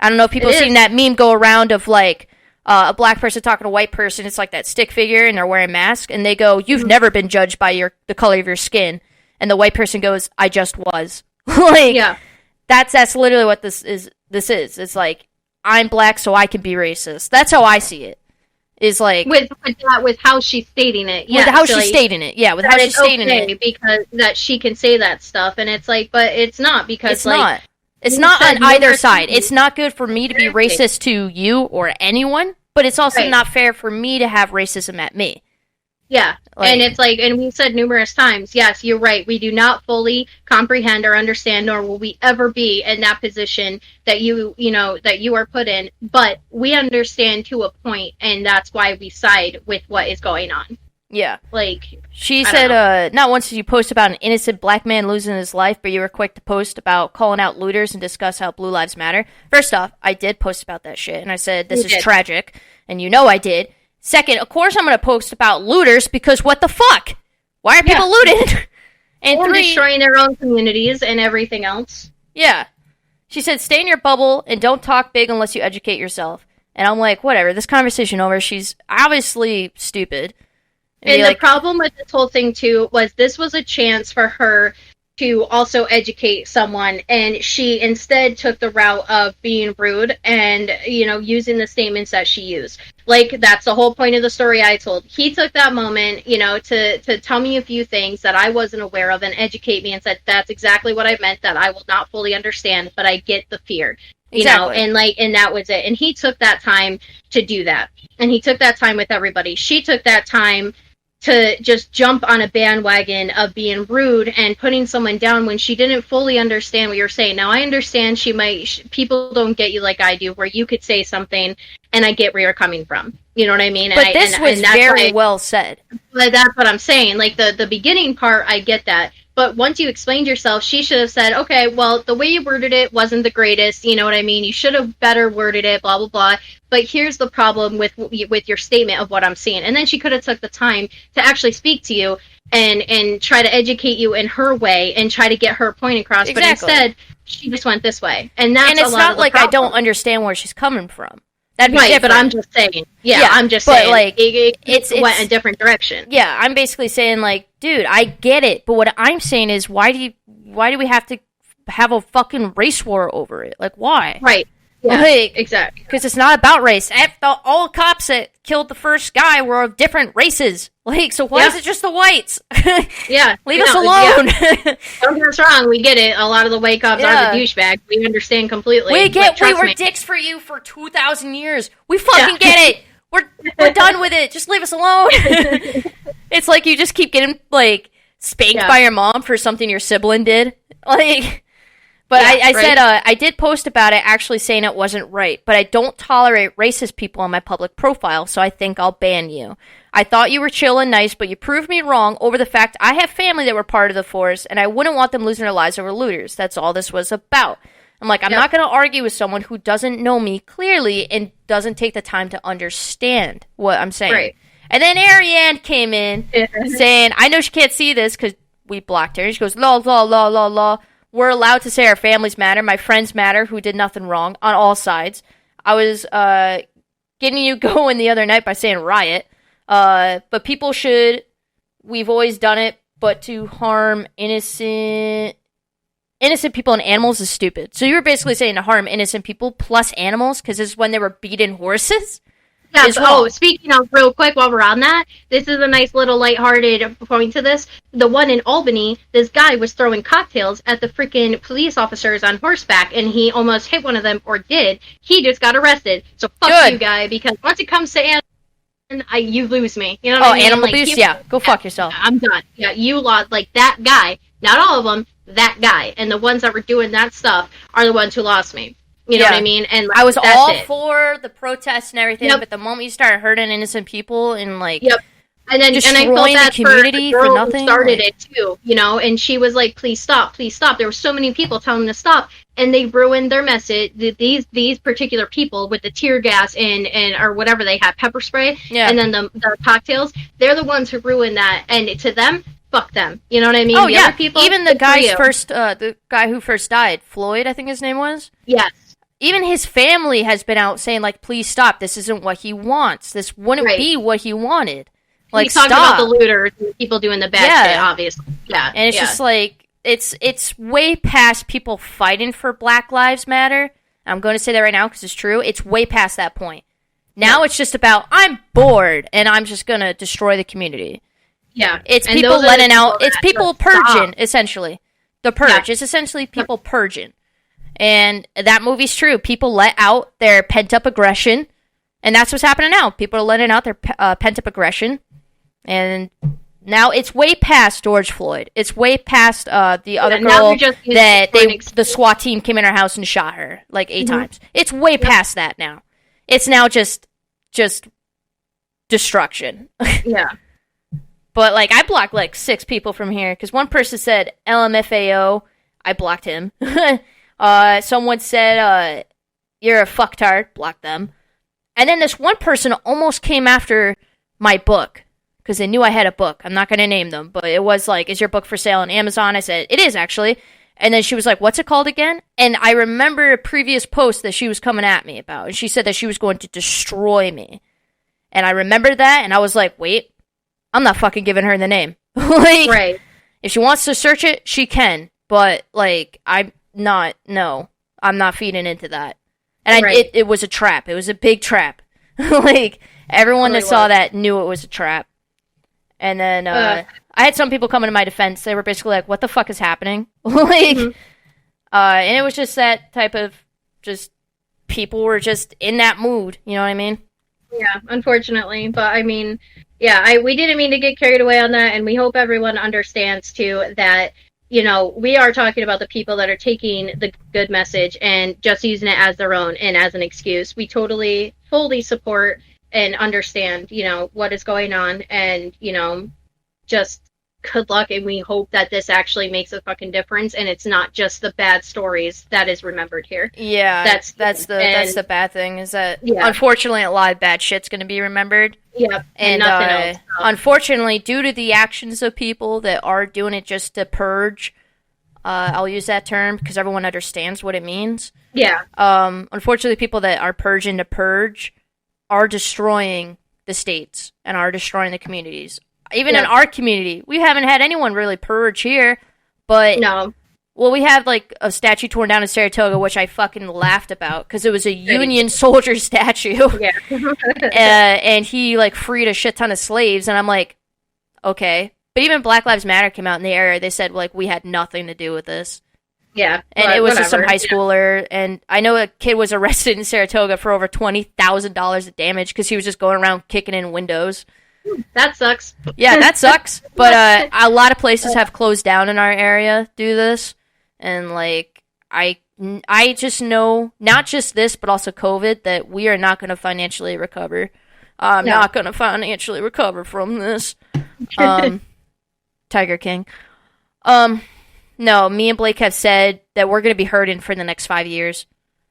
I don't know if people have seen that meme go around of like, a black person talking to a white person, it's like that stick figure, and they're wearing a mask, and they go, "You've never been judged by the color of your skin," and the white person goes, "I just was." Like, yeah, that's literally what this is. It's like, I'm black, so I can be racist. That's how I see it. Is like with how she's stating it, yeah, with how she's stating it, yeah, with how she's stating it, because that she can say that stuff, and it's like, but it's not, because it's not. It's not on either side. It's not good for me to be racist to you or anyone, but it's also not fair for me to have racism at me. Yeah, and it's like, and we've said numerous times, yes, you're right, we do not fully comprehend or understand, nor will we ever be in that position that you are put in, but we understand to a point, and that's why we side with what is going on. Yeah. Like, she said, not once did you post about an innocent black man losing his life, but you were quick to post about calling out looters and discuss how Blue Lives Matter. First off, I did post about that shit, and I said, this is tragic, and you know I did. Second, of course I'm going to post about looters, because what the fuck? Why are people looting? And or destroying their own communities and everything else. Yeah. She said, stay in your bubble and don't talk big unless you educate yourself. And I'm like, whatever, this conversation over, she's obviously stupid. And the problem with this whole thing, too, was this was a chance for her to also educate someone, and she instead took the route of being rude and, using the statements that she used. Like, that's the whole point of the story I told. He took that moment, to tell me a few things that I wasn't aware of and educate me, and said, that's exactly what I meant, that I will not fully understand, but I get the fear. Exactly. And that was it. And he took that time to do that. And he took that time with everybody. She took that time to just jump on a bandwagon of being rude and putting someone down when she didn't fully understand what you're saying. Now, I understand people don't get you like I do, where you could say something and I get where you're coming from. You know what I mean? But this was very well said. But that's what I'm saying. Like, the beginning part, I get that. But once you explained yourself, she should have said, okay, well, the way you worded it wasn't the greatest, you know what I mean? You should have better worded it, blah, blah, blah. But here's the problem with your statement of what I'm seeing. And then she could have took the time to actually speak to you and try to educate you in her way and try to get her point across. Exactly. But instead, she just went this way. And it's not like I don't understand where she's coming from. That'd be right, different. But I'm just saying. Yeah, I'm just saying. Like, it went a different direction. Yeah, I'm basically saying, like, dude, I get it, but what I'm saying is, why do we have to have a fucking race war over it? Like, why? Right. Yeah, like, exactly. Because it's not about race. All cops that killed the first guy were of different races. Like, so why is it just the whites? Yeah. Leave us alone. Yeah. Don't get us wrong. We get it. A lot of the white cops are the douchebags. We understand completely. We were dicks for you for 2,000 years. We fucking get it. We're done with it. Just leave us alone. It's like you just keep getting, like, spanked by your mom for something your sibling did. Like... But I said, I did post about it actually saying it wasn't right, but I don't tolerate racist people on my public profile, so I think I'll ban you. I thought you were chill and nice, but you proved me wrong over the fact I have family that were part of the force, and I wouldn't want them losing their lives over looters. That's all this was about. I'm like, I'm not going to argue with someone who doesn't know me clearly and doesn't take the time to understand what I'm saying. Right. And then Ariane came in saying, I know she can't see this because we blocked her. And she goes, la, la, la, la, la. We're allowed to say our families matter, my friends matter, who did nothing wrong, on all sides. I was getting you going the other night by saying riot. But people should, we've always done it, but to harm innocent people and animals is stupid. So you were basically saying to harm innocent people plus animals, because this is when they were beating horses? Yeah, speaking of, real quick, while we're on that, this is a nice little lighthearted point to this. The one in Albany, this guy was throwing cocktails at the freaking police officers on horseback, and he almost hit one of them, or did. He just got arrested. So fuck you, guy, because once it comes to animals, you lose me. You know what I mean? Animal abuse? Yeah, go fuck yourself. I'm done. Yeah, you lost, like, that guy. Not all of them, that guy. And the ones that were doing that stuff are the ones who lost me. You know what I mean? And like, I was all for the protests and everything, but the moment you start hurting innocent people and like and then destroying and I felt that the community for the girl nothing, who started it too, and she was like, please stop. There were so many people telling them to stop, and they ruined their message. These particular people with the tear gas and or whatever they had, pepper spray, and then the cocktails, they're the ones who ruined that, and to them, fuck them. You know what I mean? Oh, other people, even the guy who first died, Floyd, I think his name was. Yes. even his family has been out saying, like, please stop. This isn't what he wants. This wouldn't be what he wanted. Like, he's talking about the looters and people doing the bad shit, obviously. Yeah. And it's just like, it's way past people fighting for Black Lives Matter. I'm going to say that right now because it's true. It's way past that point. Now it's just about, I'm bored and I'm just going to destroy the community. Yeah. It's people letting out, it's people purging, essentially. The purge. It's essentially people purging. And that movie's true. People let out their pent-up aggression. And that's what's happening now. People are letting out their pent-up aggression. And now it's way past George Floyd. It's way past the other girl that the SWAT team came in her house and shot her like 8 times. It's way past that now. It's now just destruction. Yeah. But like I blocked like 6 people from here because one person said LMFAO. I blocked him. Someone said you're a fucktard. Blocked them. And then this one person almost came after my book. Because they knew I had a book. I'm not going to name them. But it was like, is your book for sale on Amazon? I said, it is actually. And then she was like, what's it called again? And I remember a previous post that she was coming at me about. And she said that she was going to destroy me. And I remember that. And I was like, wait, I'm not fucking giving her the name. Like, right. If she wants to search it, she can. But like, I'm not feeding into that. And it was a trap. It was a big trap. Like, everyone that saw that knew it was a trap. And then I had some people come into my defense. They were basically like, what the fuck is happening? Like, and it was just that type of just people were just in that mood. You know what I mean? Yeah, unfortunately. But I mean, yeah, we didn't mean to get carried away on that. And we hope everyone understands, too, that, you know, we are talking about the people that are taking the good message and just using it as their own and as an excuse. We totally, fully support and understand, you know, what is going on, and, you know, just good luck, and we hope that this actually makes a fucking difference, and it's not just the bad stories that is remembered here. Yeah, that's the bad thing, is that, unfortunately, a lot of bad shit's going to be remembered. Yeah, and nothing else. Unfortunately, due to the actions of people that are doing it just to purge, I'll use that term, because everyone understands what it means. Yeah. Unfortunately, people that are purging to purge are destroying the states and are destroying the communities. Even in our community, we haven't had anyone really purge here, but no. Well, we have like a statue torn down in Saratoga, which I fucking laughed about because it was a Union soldier statue. Yeah. And he like freed a shit ton of slaves, and I'm like, okay. But even Black Lives Matter came out in the area. They said like we had nothing to do with this. Yeah, and it was just some high schooler, and I know a kid was arrested in Saratoga for over $20,000 of damage because he was just going around kicking in windows. That sucks. Yeah, that sucks. But a lot of places have closed down in our area due to this, and like I just know, not just this, but also COVID, that we are not going to financially recover. I'm not going to financially recover from this. Tiger King. No, me and Blake have said that we're going to be hurting for the next 5 years.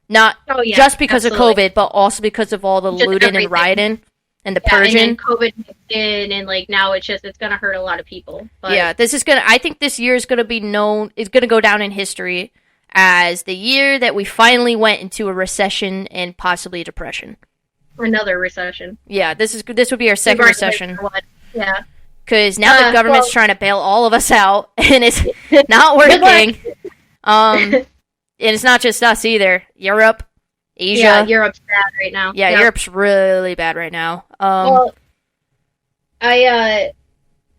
Not just because of COVID, but also because of all the just looting everything. And rioting and the purging. And then COVID mixed in, and like now it's going to hurt a lot of people. But yeah, I think this year is going to be known, it's going to go down in history as the year that we finally went into a recession and possibly a depression. Another recession. Yeah, this would be our second recession. Yeah. Because now the government's trying to bail all of us out, and it's not working. And it's not just us either. Europe, Asia. Yeah, Europe's bad right now. Yeah, Europe's really bad right now. Well, I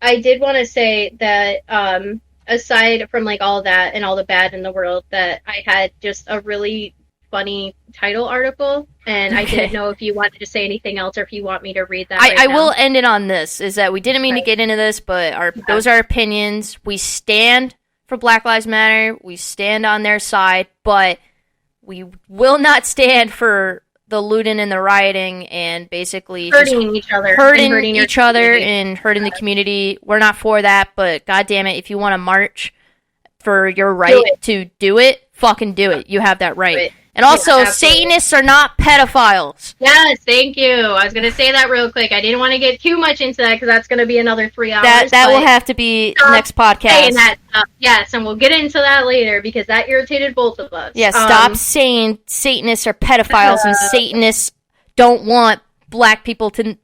did want to say that aside from like all that and all the bad in the world, that I had just a really funny title article, and I didn't know if you wanted to say anything else or if you want me to read that. I will end it on this, is that we didn't mean to get into this, but those are opinions. We stand for Black Lives Matter. We stand on their side, but we will not stand for the looting and the rioting and basically hurting each other, and hurting the community. We're not for that, but God damn it, if you want to march for your right to do it, fucking do it. You have that right. And also, Yeah, Satanists are not pedophiles. Yes, thank you. I was going to say that real quick. I didn't want to get too much into that because that's going to be another 3 hours. That will have to be next podcast. Saying that stuff. Yes, and we'll get into that later because that irritated both of us. Yeah, stop saying Satanists are pedophiles and Satanists don't want black people to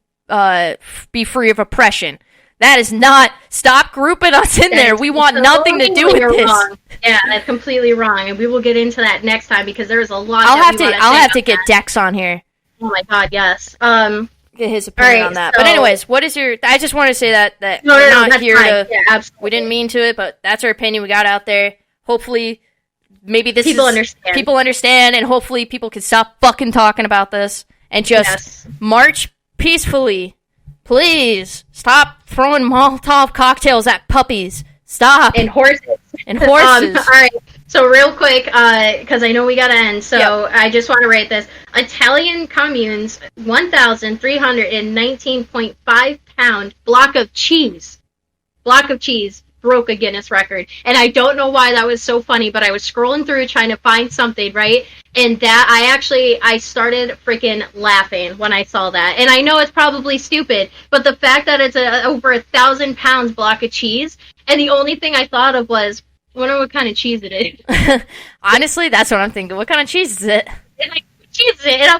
be free of oppression. That is not. Stop grouping us in there. We want nothing to do with this. Wrong. Yeah, that's completely wrong, and we will get into that next time because there's a lot. I'll have to get Dex on here. Oh my god, yes. Get his opinion on that. So, but anyways, what is your? I just want to say that no, we're not here fine. to. Yeah, we didn't mean to it, but that's our opinion. We got out there. Hopefully, maybe people understand, and hopefully people can stop fucking talking about this and just march peacefully. Please stop throwing Molotov cocktails at puppies. Stop. And horses. All right. So real quick, because I know we gotta end. So I just want to rate this: Italian communes, 1,319.5 pound block of cheese broke a Guinness record. And I don't know why that was so funny, but I was scrolling through trying to find something, right? And that I started freaking laughing when I saw that. And I know it's probably stupid, but the fact that it's over 1,000 pounds block of cheese, and the only thing I thought of was, I wonder what kind of cheese it is. Honestly, that's what I'm thinking. What kind of cheese is it? And I'm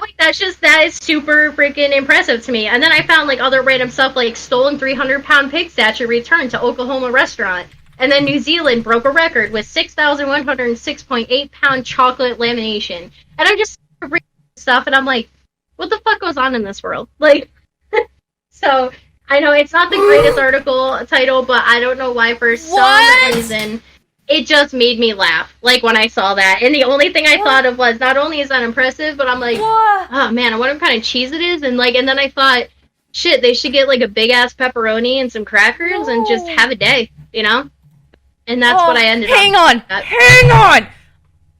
like, that is super freaking impressive to me. And then I found like other random stuff like stolen 300-pound pig statue returned to Oklahoma restaurant. And then New Zealand broke a record with 6,106.8 pound chocolate lamination. And I'm just reading stuff and I'm like, what the fuck goes on in this world? Like, so I know it's not the greatest article title, but I don't know why for some reason it just made me laugh, like, when I saw that. And the only thing I thought of was, not only is that impressive, but I'm like, oh, man, I wonder what kind of cheese it is. And, like, and then I thought, shit, they should get, like, a big-ass pepperoni and some crackers and just have a day, you know? And that's what I ended up with. Hang on!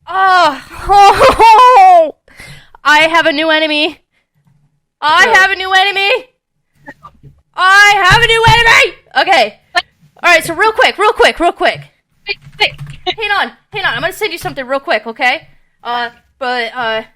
Oh, I have a new enemy. Okay. Alright, so real quick. Hang on. I'm gonna send you something real quick, okay? Okay,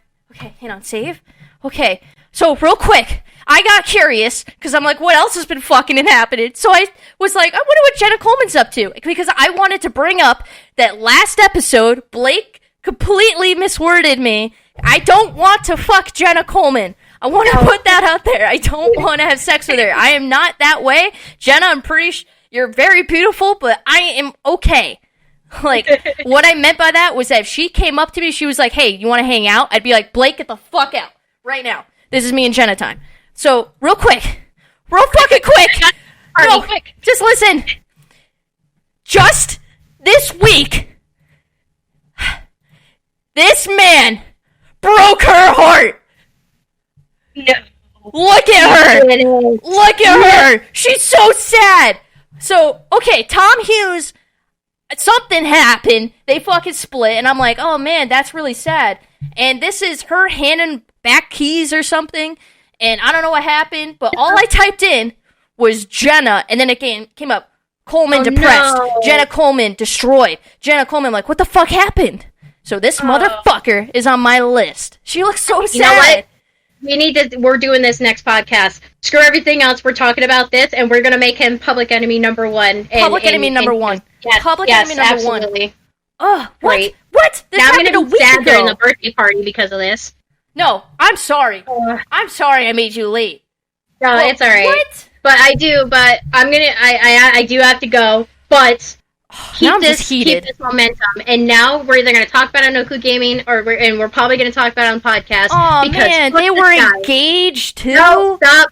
hang on, save? Okay, so real quick, I got curious, because I'm like, what else has been fucking happening? So I was like, I wonder what Jenna Coleman's up to, because I wanted to bring up that last episode, Blake completely misworded me. I don't want to fuck Jenna Coleman. I want to put that out there. I don't want to have sex with her. I am not that way. Jenna, I'm pretty sure you're very beautiful, but I am okay. Like, what I meant by that was that if she came up to me, she was like, hey, you want to hang out? I'd be like, Blake, get the fuck out right now. This is me and Jenna time. So, real fucking quick. No, just listen. Just this week, this man broke her heart. No. Look at her. She's so sad. So, okay, Tom Hughes, something happened. They fucking split, and I'm like, oh man, that's really sad. And this is her handing back keys or something, and I don't know what happened, but all I typed in was Jenna, and then it came up, Coleman depressed, no. Jenna Coleman destroyed, Jenna Coleman, like, what the fuck happened? So this motherfucker is on my list. She looks so sad. You know what? We're doing this next podcast. Screw everything else. We're talking about this, and we're going to make him public enemy number one. Public enemy number one. Yes, enemy number absolutely. 1. Oh, what? What? This now I'm going to be sad during the birthday party because of this. No, I'm sorry. I'm sorry I made you late. No, it's all right. What? But I do have to go, but keep this momentum. And now we're either going to talk about it on Oku Gaming, and we're probably going to talk about it on podcast. Oh man, they were engaged too. No, stop.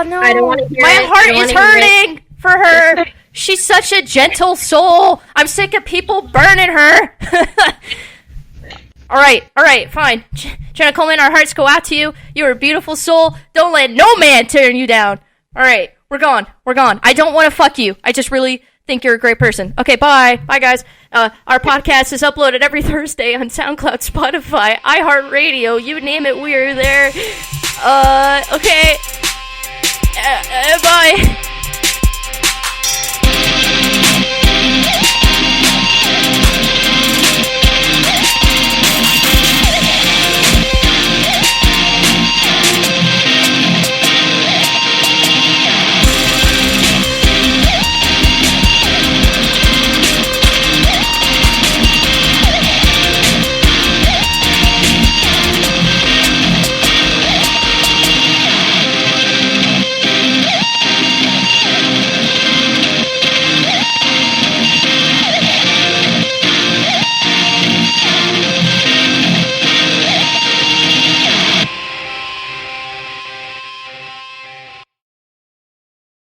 No. I don't want to hear My heart is hurting for her. She's such a gentle soul. I'm sick of people burning her. All right, fine. Jenna Coleman, our hearts go out to you. You're a beautiful soul. Don't let no man turn you down. All right, we're gone. I don't want to fuck you. I just really think you're a great person. Okay, bye, guys. Our podcast is uploaded every Thursday on SoundCloud, Spotify, iHeartRadio. You name it, we're there. Okay. Bye.